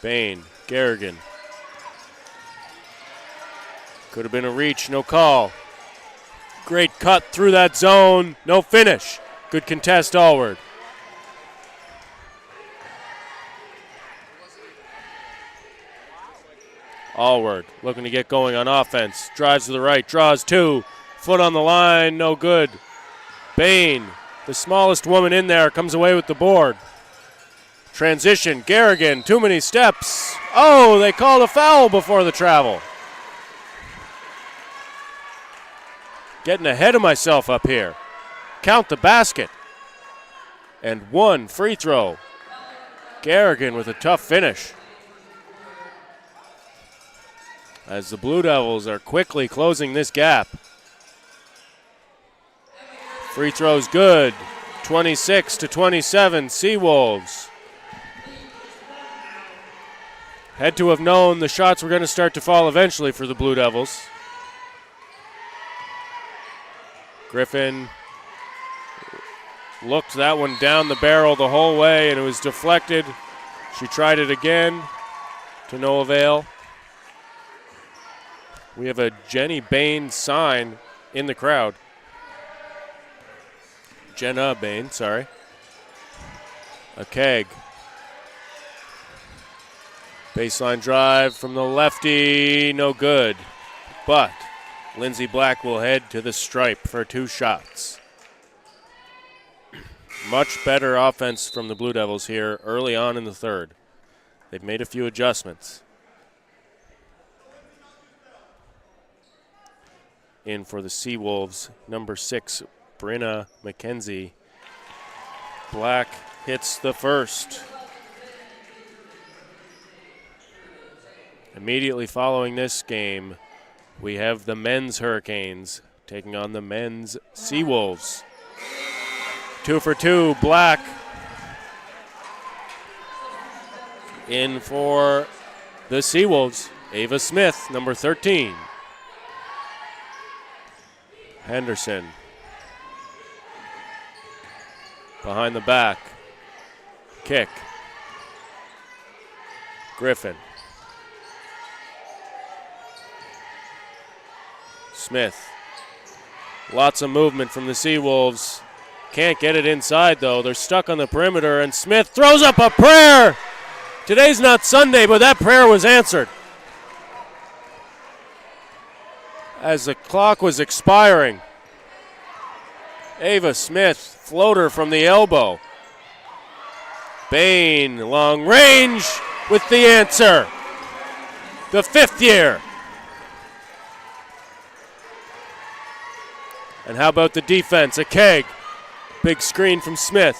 Bain, Garrigan. Could have been a reach, no call. Great cut through that zone, no finish. Good contest, Allward. Allward looking to get going on offense. Drives to the right, draws 2. Foot on the line, no good. Bain, the smallest woman in there, comes away with the board. Transition, Garrigan, too many steps. Oh, they called a foul before the travel. Getting ahead of myself up here. Count the basket. And 1 free throw. Garrigan with a tough finish. As the Blue Devils are quickly closing this gap. Free throw's good. 26-27, Seawolves. Had to have known the shots were going to start to fall eventually for the Blue Devils. Griffin looked that one down the barrel the whole way, and it was deflected. She tried it again, to no avail. We have a Jenny Bain sign in the crowd. Jenna Bain, sorry. Akeg. Baseline drive from the lefty, no good. But Lindsay Black will head to the stripe for 2 shots. Much better offense from the Blue Devils here early on in the third. They've made a few adjustments. In for the Seawolves, number 6, Brenna McKenzie. Black hits the first. Immediately following this game, we have the men's Hurricanes taking on the men's Seawolves. 2 for 2, Black. In for the Seawolves, Ava Smith, number 13. Henderson. Behind the back. Kick. Griffin. Smith. Lots of movement from the Seawolves. Can't get it inside, though. They're stuck on the perimeter, and Smith throws up a prayer. Today's not Sunday, but that prayer was answered. As the clock was expiring, Ava Smith, floater from the elbow. Bain, long range with the answer. The 5th year. And how about the defense? A keg. Big screen from Smith.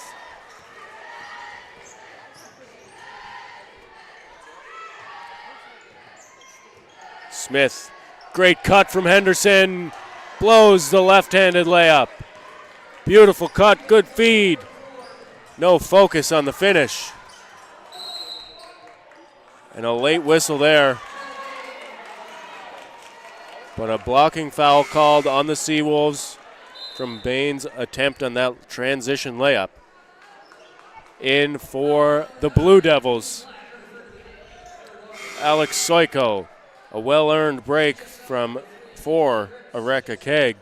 Smith, great cut from Henderson. Blows the left-handed layup. Beautiful cut, good feed. No focus on the finish. And a late whistle there. But a blocking foul called on the Seawolves from Bain's attempt on that transition layup. In for the Blue Devils, Alex Soiko. A well-earned break for Areka Keg.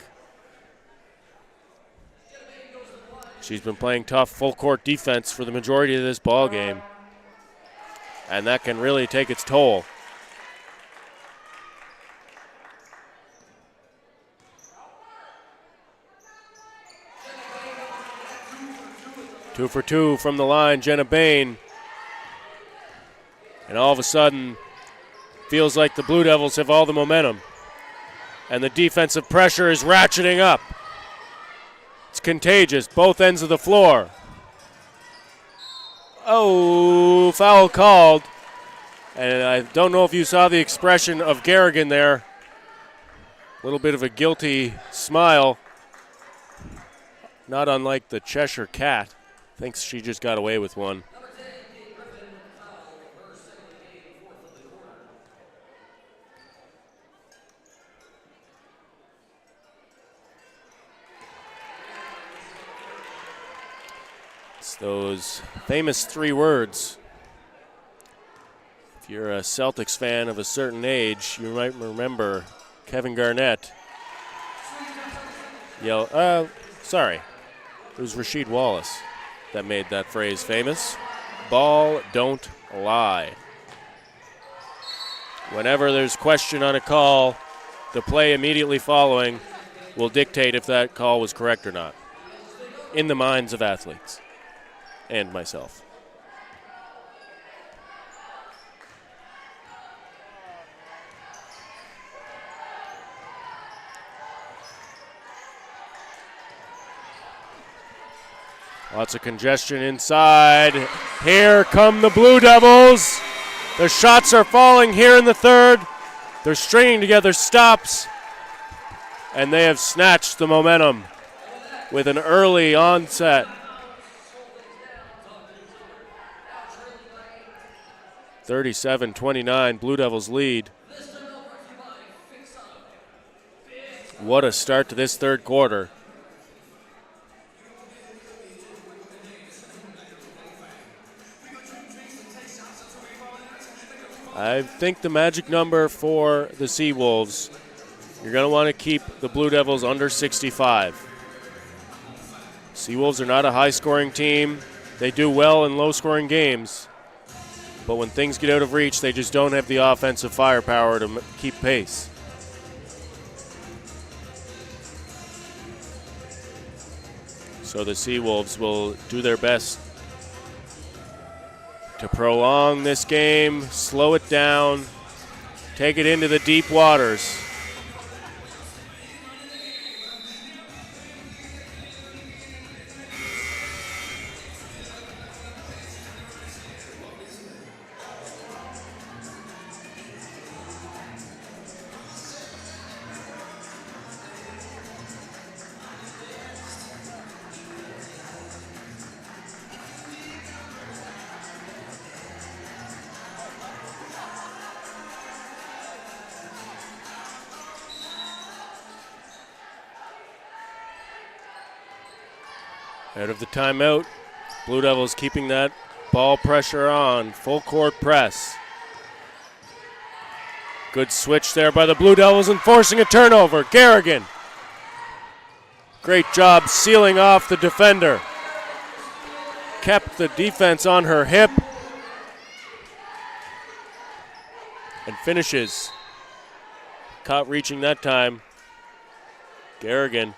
She's been playing tough full-court defense for the majority of this ball game, and that can really take its toll. Two for 2 from the line, Jenna Bain. And all of a sudden, feels like the Blue Devils have all the momentum. And the defensive pressure is ratcheting up. It's contagious, both ends of the floor. Oh, foul called. And I don't know if you saw the expression of Garrigan there. A little bit of a guilty smile. Not unlike the Cheshire Cat. Thinks she just got away with one. It's those famous 3 words. If you're a Celtics fan of a certain age, you might remember Kevin Garnett yell, sorry, it was Rasheed Wallace that made that phrase famous. Ball don't lie. Whenever there's question on a call, the play immediately following will dictate if that call was correct or not, in the minds of athletes and myself. Lots of congestion inside. Here come the Blue Devils. The shots are falling here in the third. They're stringing together stops, and they have snatched the momentum with an early onset. 37-29, Blue Devils lead. What a start to this third quarter. I think the magic number for the Seawolves, you're going to want to keep the Blue Devils under 65. Seawolves are not a high-scoring team. They do well in low-scoring games. But when things get out of reach, they just don't have the offensive firepower to keep pace. So the Seawolves will do their best to prolong this game, slow it down, take it into the deep waters. Out of the timeout, Blue Devils keeping that ball pressure on, full court press. Good switch there by the Blue Devils and forcing a turnover. Garrigan. Great job sealing off the defender. Kept the defense on her hip. And finishes. Caught reaching that time. Garrigan.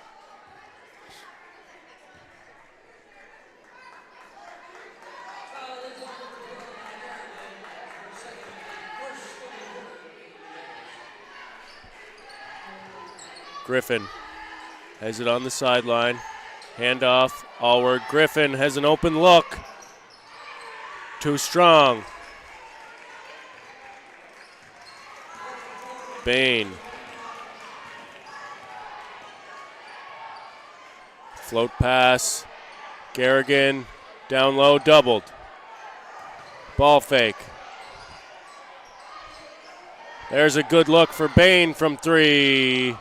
Griffin has it on the sideline. Handoff, Allward. Griffin has an open look. Too strong. Bain. Float pass. Garrigan down low, doubled. Ball fake. There's a good look for Bain from three.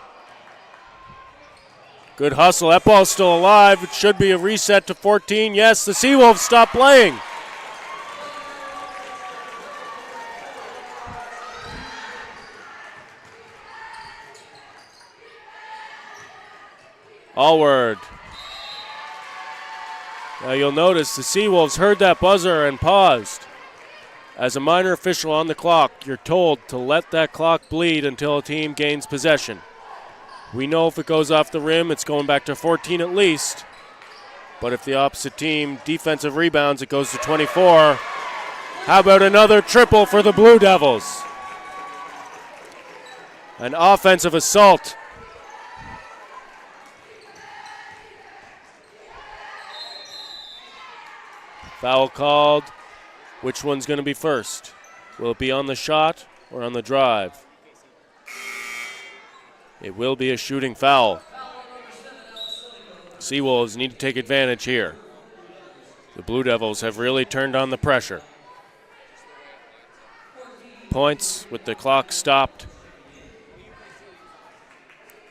Good hustle. That ball's still alive. It should be a reset to 14. Yes, the Seawolves stop playing. Allward. Now you'll notice the Seawolves heard that buzzer and paused. As a minor official on the clock, you're told to let that clock bleed until a team gains possession. We know if it goes off the rim, it's going back to 14 at least. But if the opposite team defensive rebounds, it goes to 24. How about another triple for the Blue Devils? An offensive assault. Foul called. Which one's going to be first? Will it be on the shot or on the drive? It will be a shooting foul. Seawolves need to take advantage here. The Blue Devils have really turned on the pressure. Points with the clock stopped.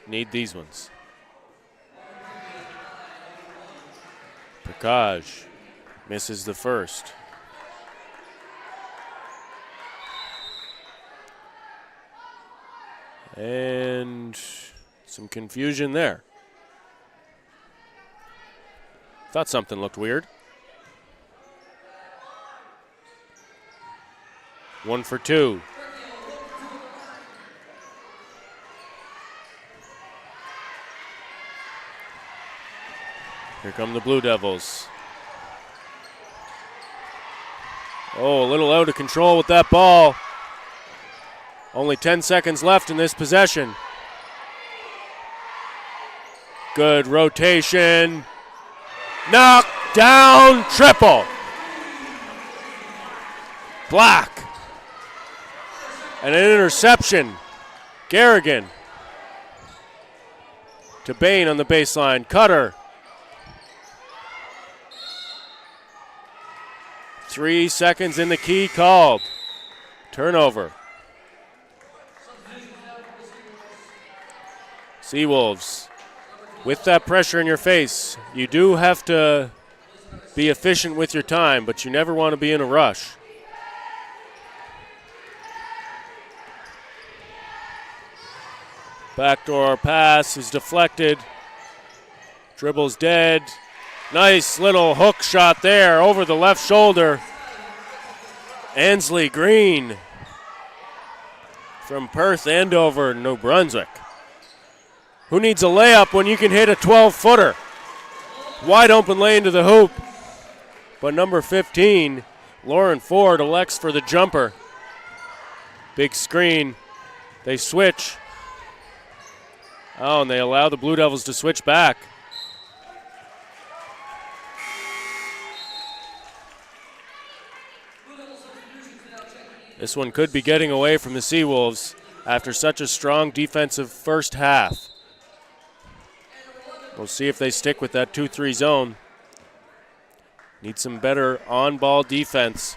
Need these ones. Prakash misses the first. And some confusion there. Thought something looked weird. 1 for 2. Here come the Blue Devils. Oh, a little out of control with that ball. Only 10 seconds left in this possession. Good rotation. Knock down triple. Black. And an interception. Garrigan. To Bain on the baseline. Cutter. 3 seconds in the key called. Turnover. Seawolves, with that pressure in your face, you do have to be efficient with your time, but you never want to be in a rush. Backdoor pass is deflected. Dribble's dead. Nice little hook shot there over the left shoulder. Ansley Green from Perth, Andover, New Brunswick. Who needs a layup when you can hit a 12-footer? Wide open lane to the hoop. But number 15, Lauren Ford, elects for the jumper. Big screen. They switch. Oh, and they allow the Blue Devils to switch back. This one could be getting away from the Seawolves after such a strong defensive first half. We'll see if they stick with that 2-3 zone. Need some better on-ball defense.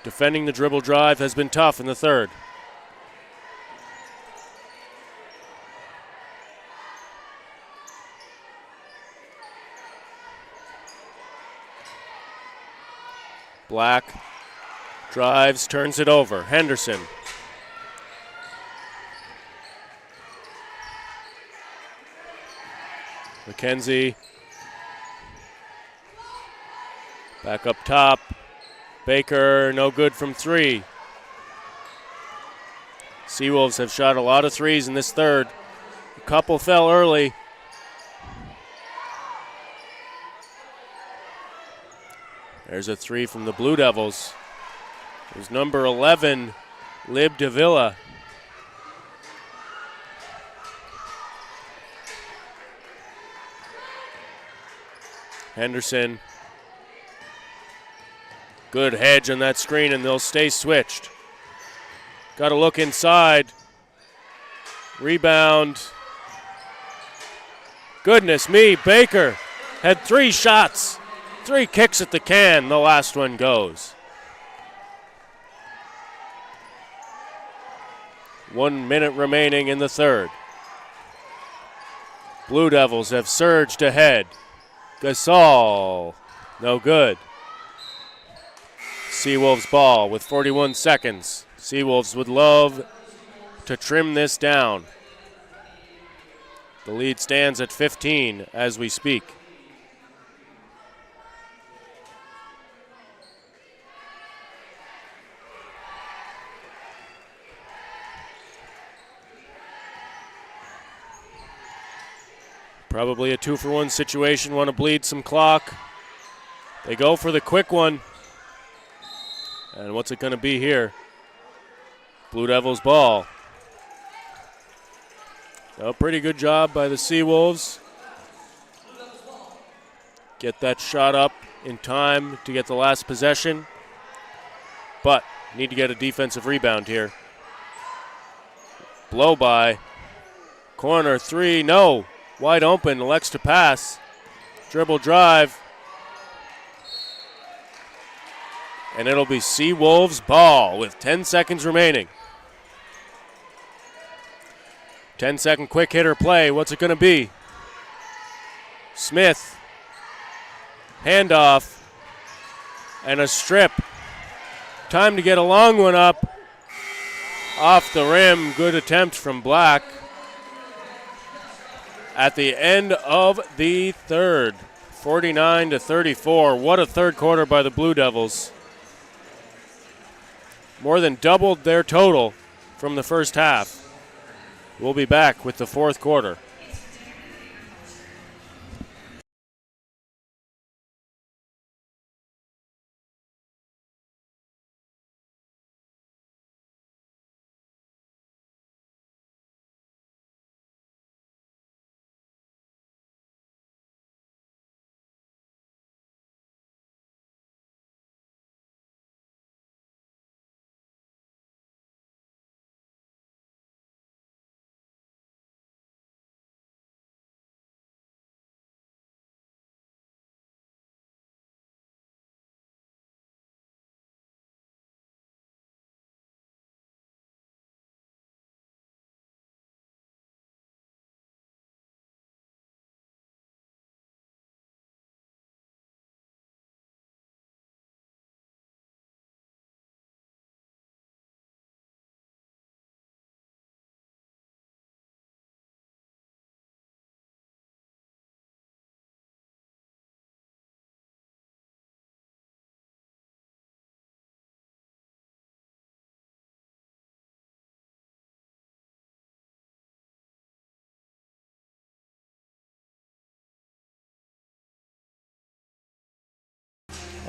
Defending the dribble drive has been tough in the third. Black drives, turns it over. Henderson. McKenzie. Back up top. Baker, no good from three. Seawolves have shot a lot of threes in this third. A couple fell early. There's a three from the Blue Devils. It was number 11, Lib Davila. Henderson. Good hedge on that screen, and they'll stay switched. Got to look inside. Rebound. Goodness me, Baker had 3 shots. 3 kicks at the can, the last one goes. 1 minute remaining in the third. Blue Devils have surged ahead. Gasol, no good. Seawolves ball with 41 seconds. Seawolves would love to trim this down. The lead stands at 15 as we speak. Probably a 2-for-1 situation, want to bleed some clock. They go for the quick one. And what's it going to be here? Blue Devils ball. A pretty good job by the Seawolves. Get that shot up in time to get the last possession. But need to get a defensive rebound here. Blow by. Corner three, no. Wide open, elects to pass. Dribble drive. And it'll be Seawolves ball with 10 seconds remaining. 10-second quick hitter play. What's it going to be? Smith. Handoff. And a strip. Time to get a long one up. Off the rim. Good attempt from Black. At the end of the third, 49-34. What a third quarter by the Blue Devils. More than doubled their total from the first half. We'll be back with the fourth quarter.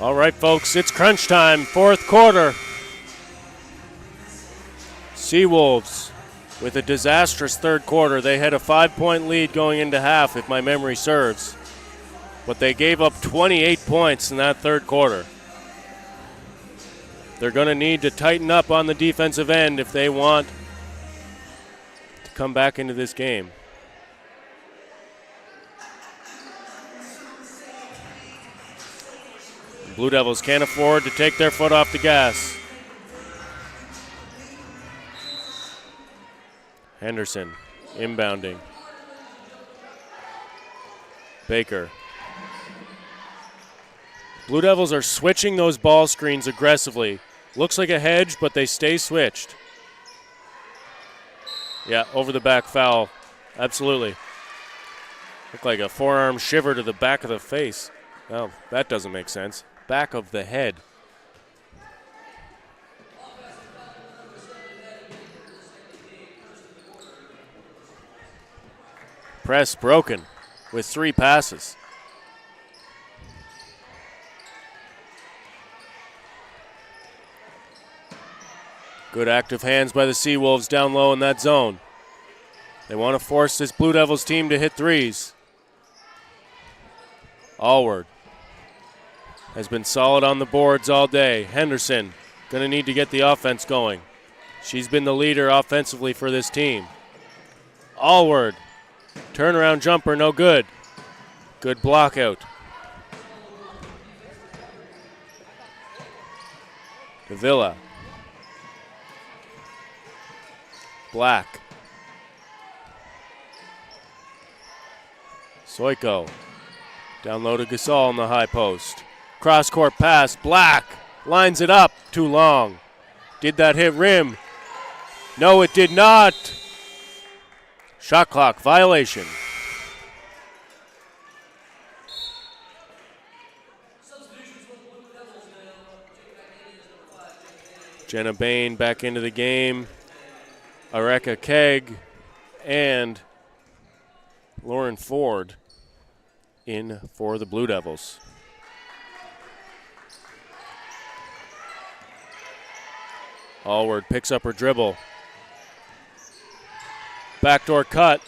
All right, folks, it's crunch time, fourth quarter. Seawolves with a disastrous third quarter. They had a 5-point lead going into half, if my memory serves. But they gave up 28 points in that third quarter. They're going to need to tighten up on the defensive end if they want to come back into this game. Blue Devils can't afford to take their foot off the gas. Henderson inbounding. Baker. Blue Devils are switching those ball screens aggressively. Looks like a hedge, but they stay switched. Yeah, over the back foul. Absolutely. Looked like a forearm shiver to the back of the face. Well, that doesn't make sense. Back of the head. Press broken with 3 passes. Good active hands by the Seawolves down low in that zone. They want to force this Blue Devils team to hit threes. Allward has been solid on the boards all day. Henderson going to need to get the offense going. She's been the leader offensively for this team. Allward, turnaround jumper, no good. Good block out. Davila. Black. Soiko. Down low to Gasol in the high post. Cross-court pass. Black lines it up. Too long. Did that hit rim? No, it did not. Shot clock violation. Jenna Bain back into the game. Areka Keg and Lauren Ford in for the Blue Devils. Allward picks up her dribble. Backdoor cut.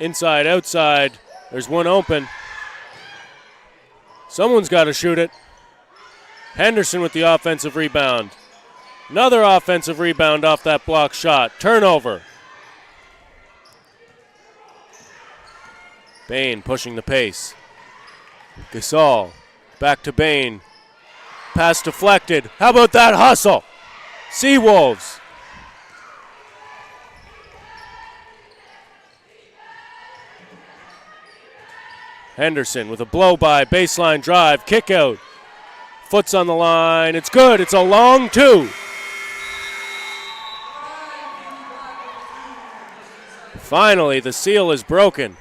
Inside, outside. There's one open. Someone's got to shoot it. Henderson with the offensive rebound. Another offensive rebound off that block shot. Turnover. Bain pushing the pace. Gasol back to Bain. Pass deflected. How about that hustle? Seawolves. Henderson with a blow-by, baseline drive, kick out. Foot's on the line. It's good. It's a long 2. Finally, the seal is broken.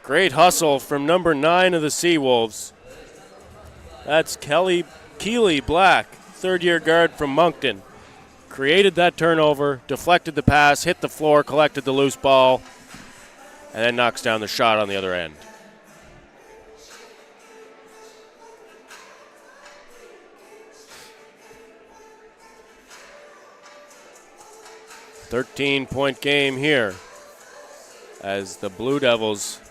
Great hustle from number 9 of the Seawolves. That's Keely Black, third-year guard from Moncton. Created that turnover, deflected the pass, hit the floor, collected the loose ball, and then knocks down the shot on the other end. .13 game here as the Blue Devils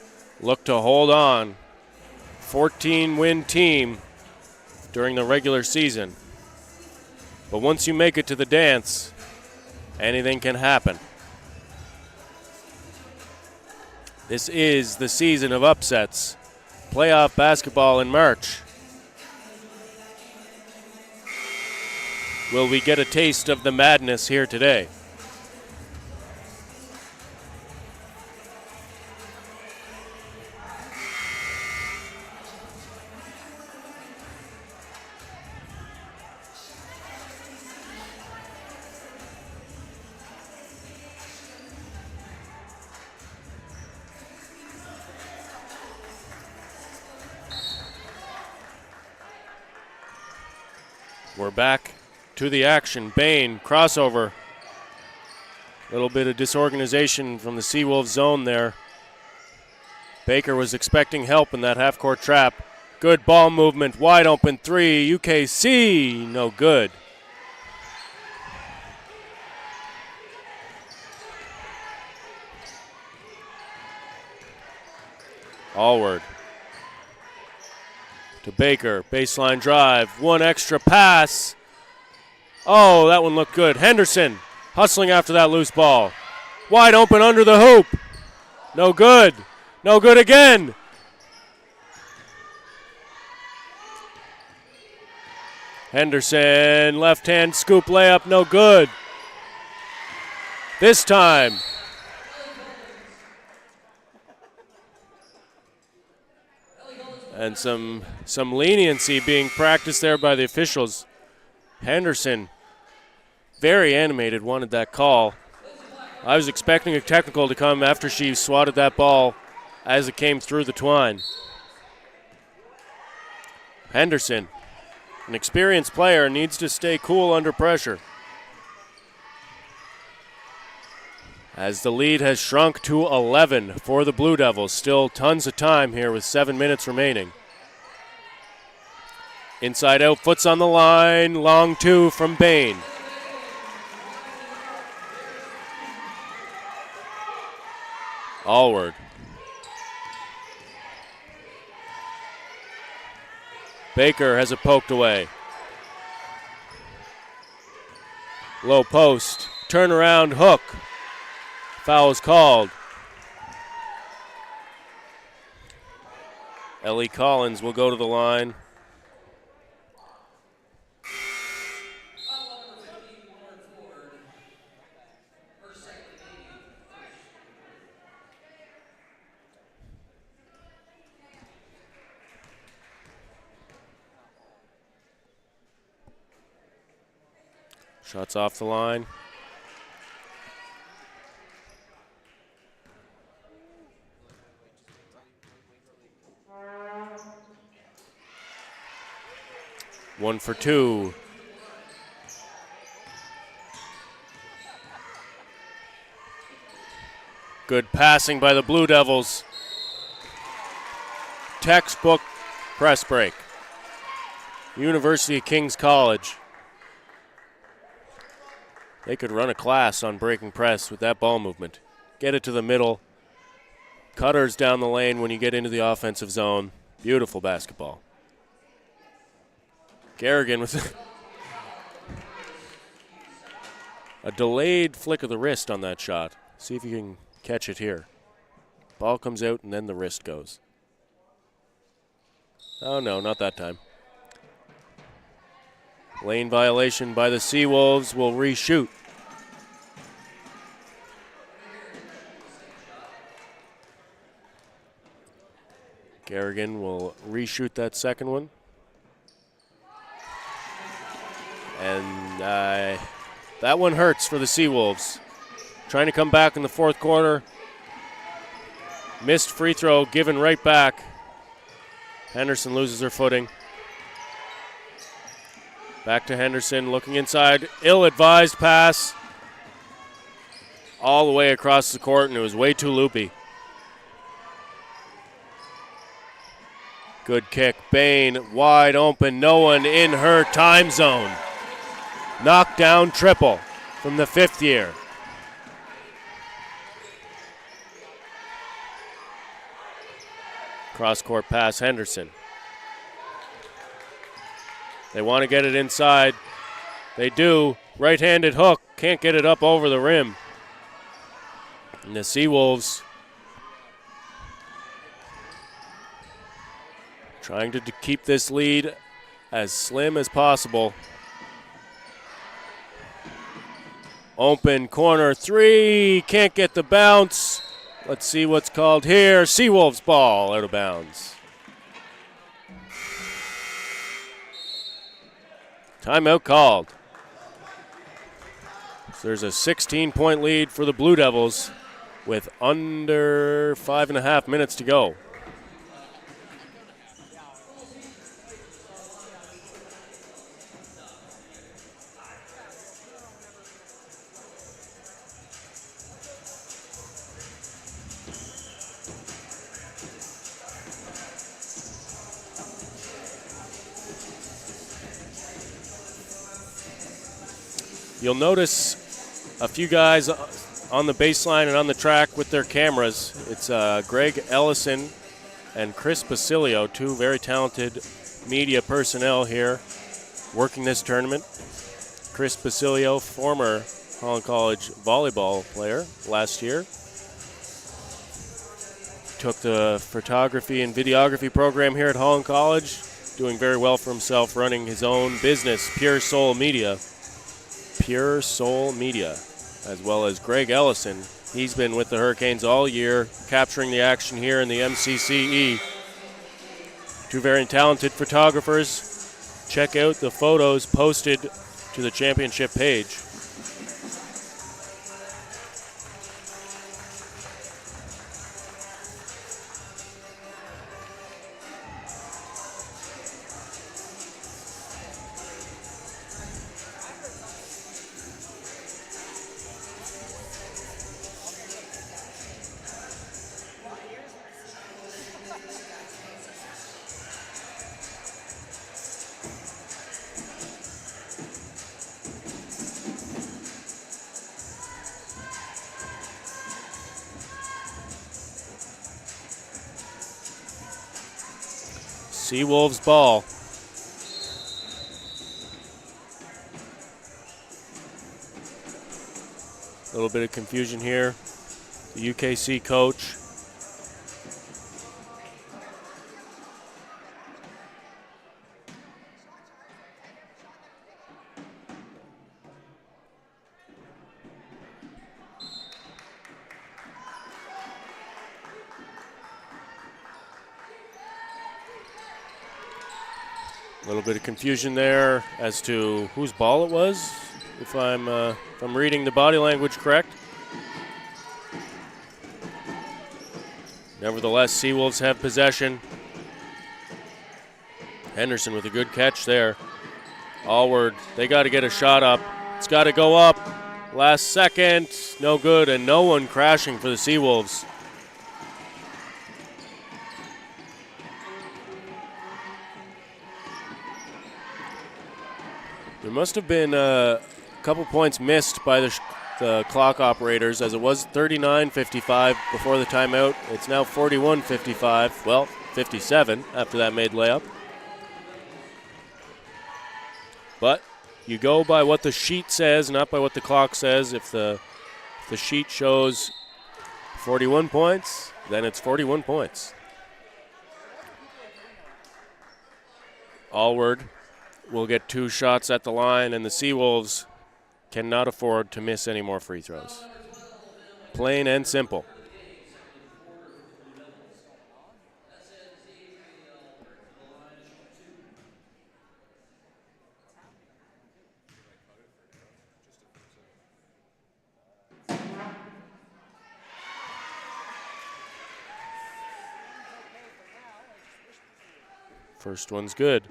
look to hold on. 14-win team during the regular season. But once you make it to the dance, anything can happen. This is the season of upsets. Playoff basketball in March. Will we get a taste of the madness here today? We're back to the action. Bain, crossover. A little bit of disorganization from the Seawolves zone there. Baker was expecting help in that half-court trap. Good ball movement, wide open three. UKC, no good. Allward to Baker, baseline drive, one extra pass. Oh, that one looked good. Henderson hustling after that loose ball. Wide open under the hoop. No good. No good again. Henderson, left-hand scoop layup, no good. This time. And some leniency being practiced there by the officials. Henderson, very animated, wanted that call. I was expecting a technical to come after she swatted that ball as it came through the twine. Henderson, an experienced player, needs to stay cool under pressure. As the lead has shrunk to 11 for the Blue Devils. Still tons of time here with 7 minutes remaining. Inside out, foot's on the line, long two from Bain. Allward. Baker has it poked away. Low post, turnaround hook. Foul is called. Ellie Collins will go to the line. Shots off the line. One for two. Good passing by the Blue Devils. Textbook press break. University of King's College. They could run a class on breaking press with that ball movement. Get it to the middle. Cutters down the lane when you get into the offensive zone. Beautiful basketball. Garrigan with a delayed flick of the wrist on that shot. See if you can catch it here. Ball comes out and then the wrist goes. Oh no, not that time. Lane violation by the Seawolves, will reshoot. Garrigan will reshoot that second one. And that one hurts for the Seawolves. Trying to come back in the fourth quarter. Missed free throw given right back. Henderson loses her footing. Back to Henderson, looking inside. Ill-advised pass. All the way across the court, and it was way too loopy. Good kick. Bain wide open. No one in her time zone. Knockdown triple from the fifth year. Cross-court pass, Henderson. They want to get it inside. They do. Right-handed hook. Can't get it up over the rim. And the Seawolves trying to keep this lead as slim as possible. Open corner three. Can't get the bounce. Let's see what's called here. Seawolves ball out of bounds. Timeout called. So there's a 16-point lead for the Blue Devils with under 5.5 minutes to go. You'll notice a few guys on the baseline and on the track with their cameras. It's Greg Ellison and Chris Basilio, two very talented media personnel here working this tournament. Chris Basilio, former Holland College volleyball player last year. Took the photography and videography program here at Holland College, doing very well for himself, running his own business, Pure Soul Media, as well as Greg Ellison. He's been with the Hurricanes all year, capturing the action here in the MCCE. Two very talented photographers. Check out the photos posted to the championship page. Seawolves ball. A little bit of confusion here. The UKC coach. A little bit of confusion there as to whose ball it was, if I'm reading the body language correct. Nevertheless, Seawolves have possession. Henderson with a good catch there. Allward, they got to get a shot up. It's got to go up. Last second, no good, and no one crashing for the Seawolves. There must have been a couple points missed by the clock operators, as it was 39:55 before the timeout. It's now 41:55, well, 57 after that made layup. But you go by what the sheet says, not by what the clock says. If the sheet shows 41 points, then it's 41 points. Allward will get two shots at the line, and the Seawolves cannot afford to miss any more free throws. Plain and simple. First one's good.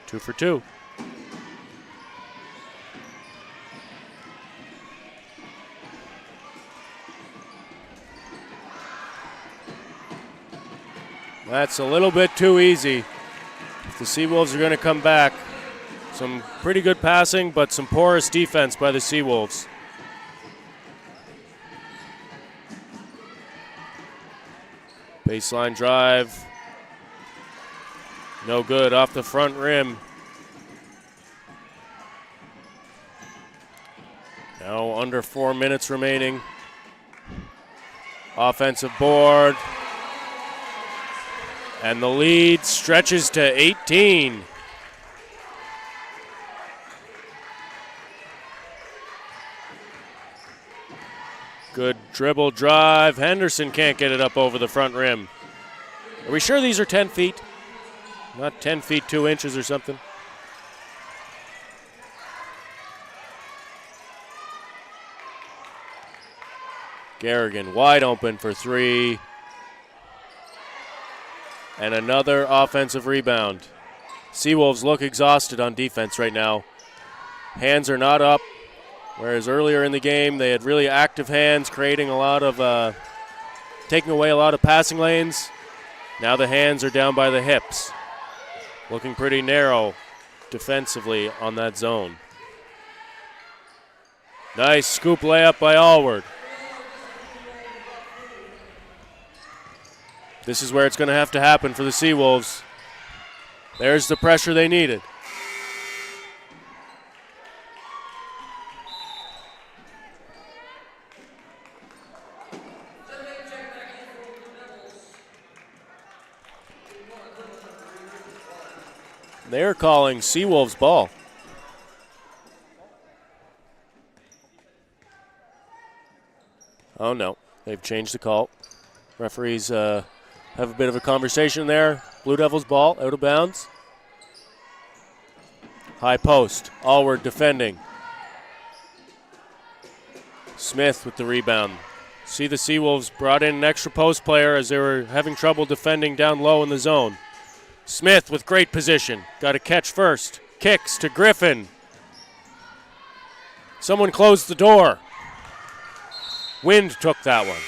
Two for two. That's a little bit too easy. If the Seawolves are going to come back, some pretty good passing, but some porous defense by the Seawolves. Baseline drive. No good, off the front rim. Now under 4 minutes remaining. Offensive board. And the lead stretches to 18. Good dribble drive. Henderson can't get it up over the front rim. Are we sure these are 10 feet? Not 10 feet 2 inches or something. Garrigan wide open for three. And another offensive rebound. Seawolves look exhausted on defense right now. Hands are not up. Whereas earlier in the game, they had really active hands, creating a lot of, taking away a lot of passing lanes. Now the hands are down by the hips. Looking pretty narrow defensively on that zone. Nice scoop layup by Allward. This is where it's going to have to happen for the Seawolves. There's the pressure they needed. They're calling Seawolves ball. Oh no, they've changed the call. Referees have a bit of a conversation there. Blue Devils ball, out of bounds. High post, Allward defending. Smith with the rebound. See the Seawolves brought in an extra post player as they were having trouble defending down low in the zone. Smith with great position. Got to catch first. Kicks to Griffin. Someone closed the door. Wind took that one.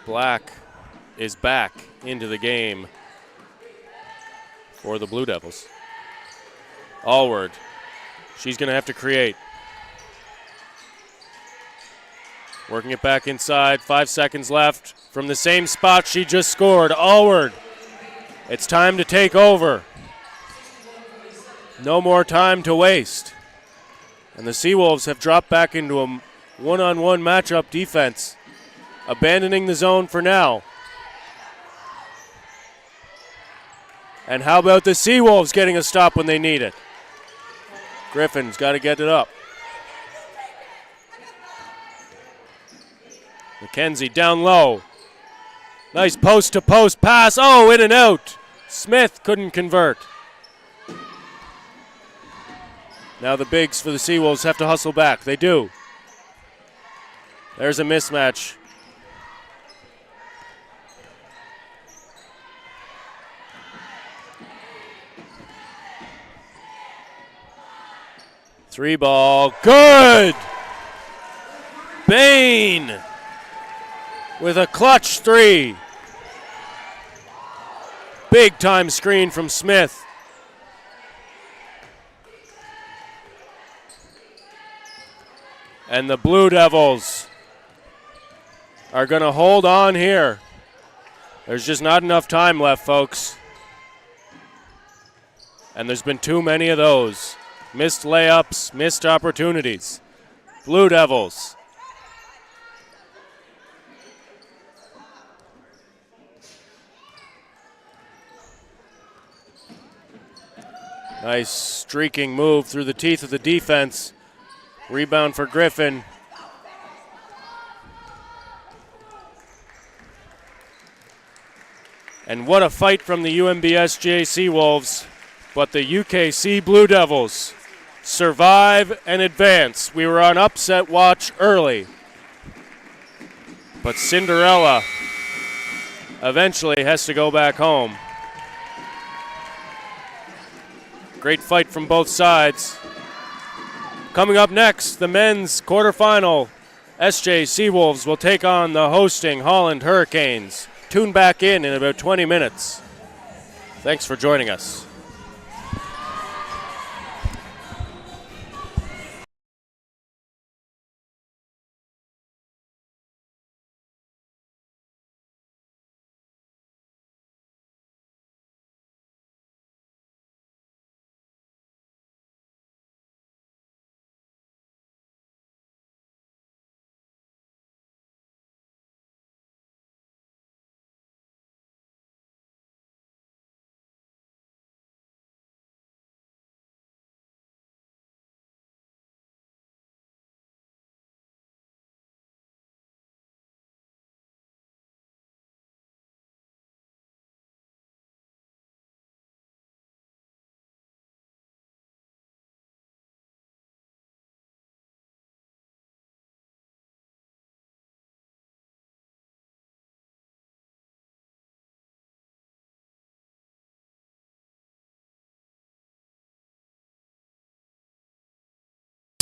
Black is back into the game for the Blue Devils. Allward. She's going to have to create. Working it back inside. 5 seconds left. From the same spot she just scored. Allward. It's time to take over. No more time to waste. And the Seawolves have dropped back into a one-on-one matchup defense, abandoning the zone for now. And how about the Seawolves getting a stop when they need it? Griffin's got to get it up. McKenzie down low. Nice post-to-post pass. Oh, in and out. Smith couldn't convert. Now the bigs for the Seawolves have to hustle back. They do. There's a mismatch. Three ball, good! Bain with a clutch three. Big time screen from Smith. And the Blue Devils are going to hold on here. There's just not enough time left, folks. And there's been too many of those. Missed layups, missed opportunities. Blue Devils. Nice streaking move through the teeth of the defense. Rebound for Griffin. And what a fight from the UNBSJ Seawolves. But the UKC Blue Devils survive and advance. We were on upset watch early, but Cinderella eventually has to go back home. Great fight from both sides. Coming up next, the men's quarterfinal. SJ Seawolves will take on the hosting Holland Hurricanes. Tune back in about 20 minutes. Thanks for joining us.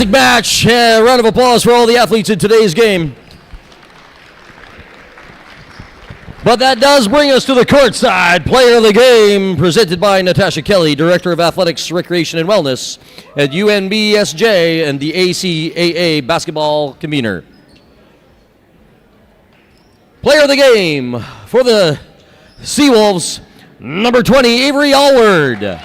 Match. Round of applause for all the athletes in today's game. But that does bring us to the courtside player of the game, presented by Natasha Kelly, Director of Athletics, Recreation, and Wellness at UNBSJ and the ACAA basketball convener. Player of the game for the Seawolves, number 20, Avery Allward.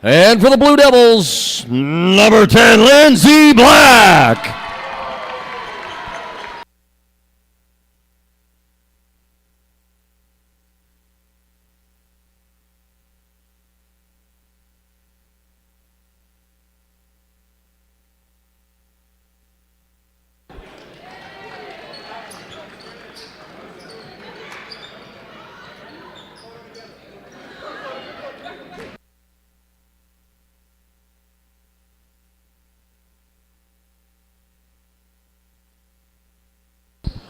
And for the Blue Devils, number 10, Lindsay Black.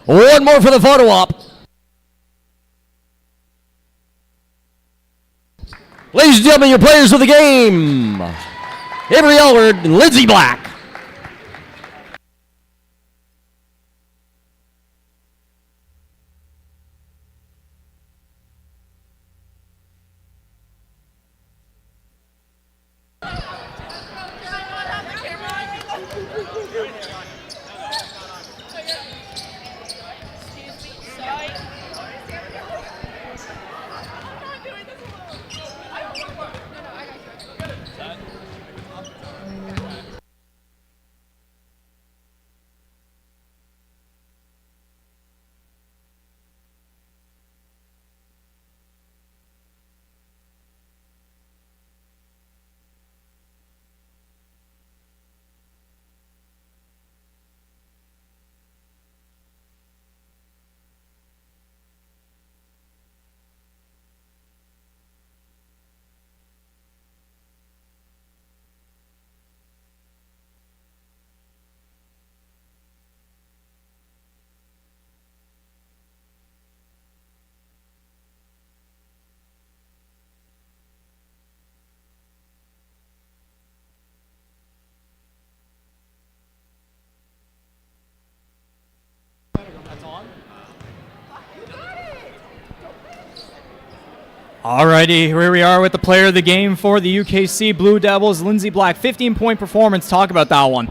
One more for the photo op. Ladies and gentlemen, your players of the game, Avery Allward and Lindsay Black. Alrighty, here we are with the player of the game for the UKC Blue Devils, Lindsay Black. 15-point performance. Talk about that one.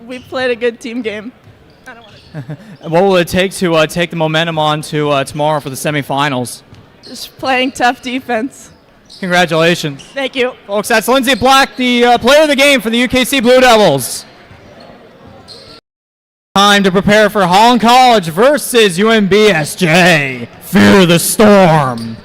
We played a good team game. What will it take to take the momentum on to tomorrow for the semifinals? Just playing tough defense. Congratulations. Thank you. Folks, that's Lindsay Black, the player of the game for the UKC Blue Devils. Time to prepare for Holland College versus UNBSJ. Fear the storm.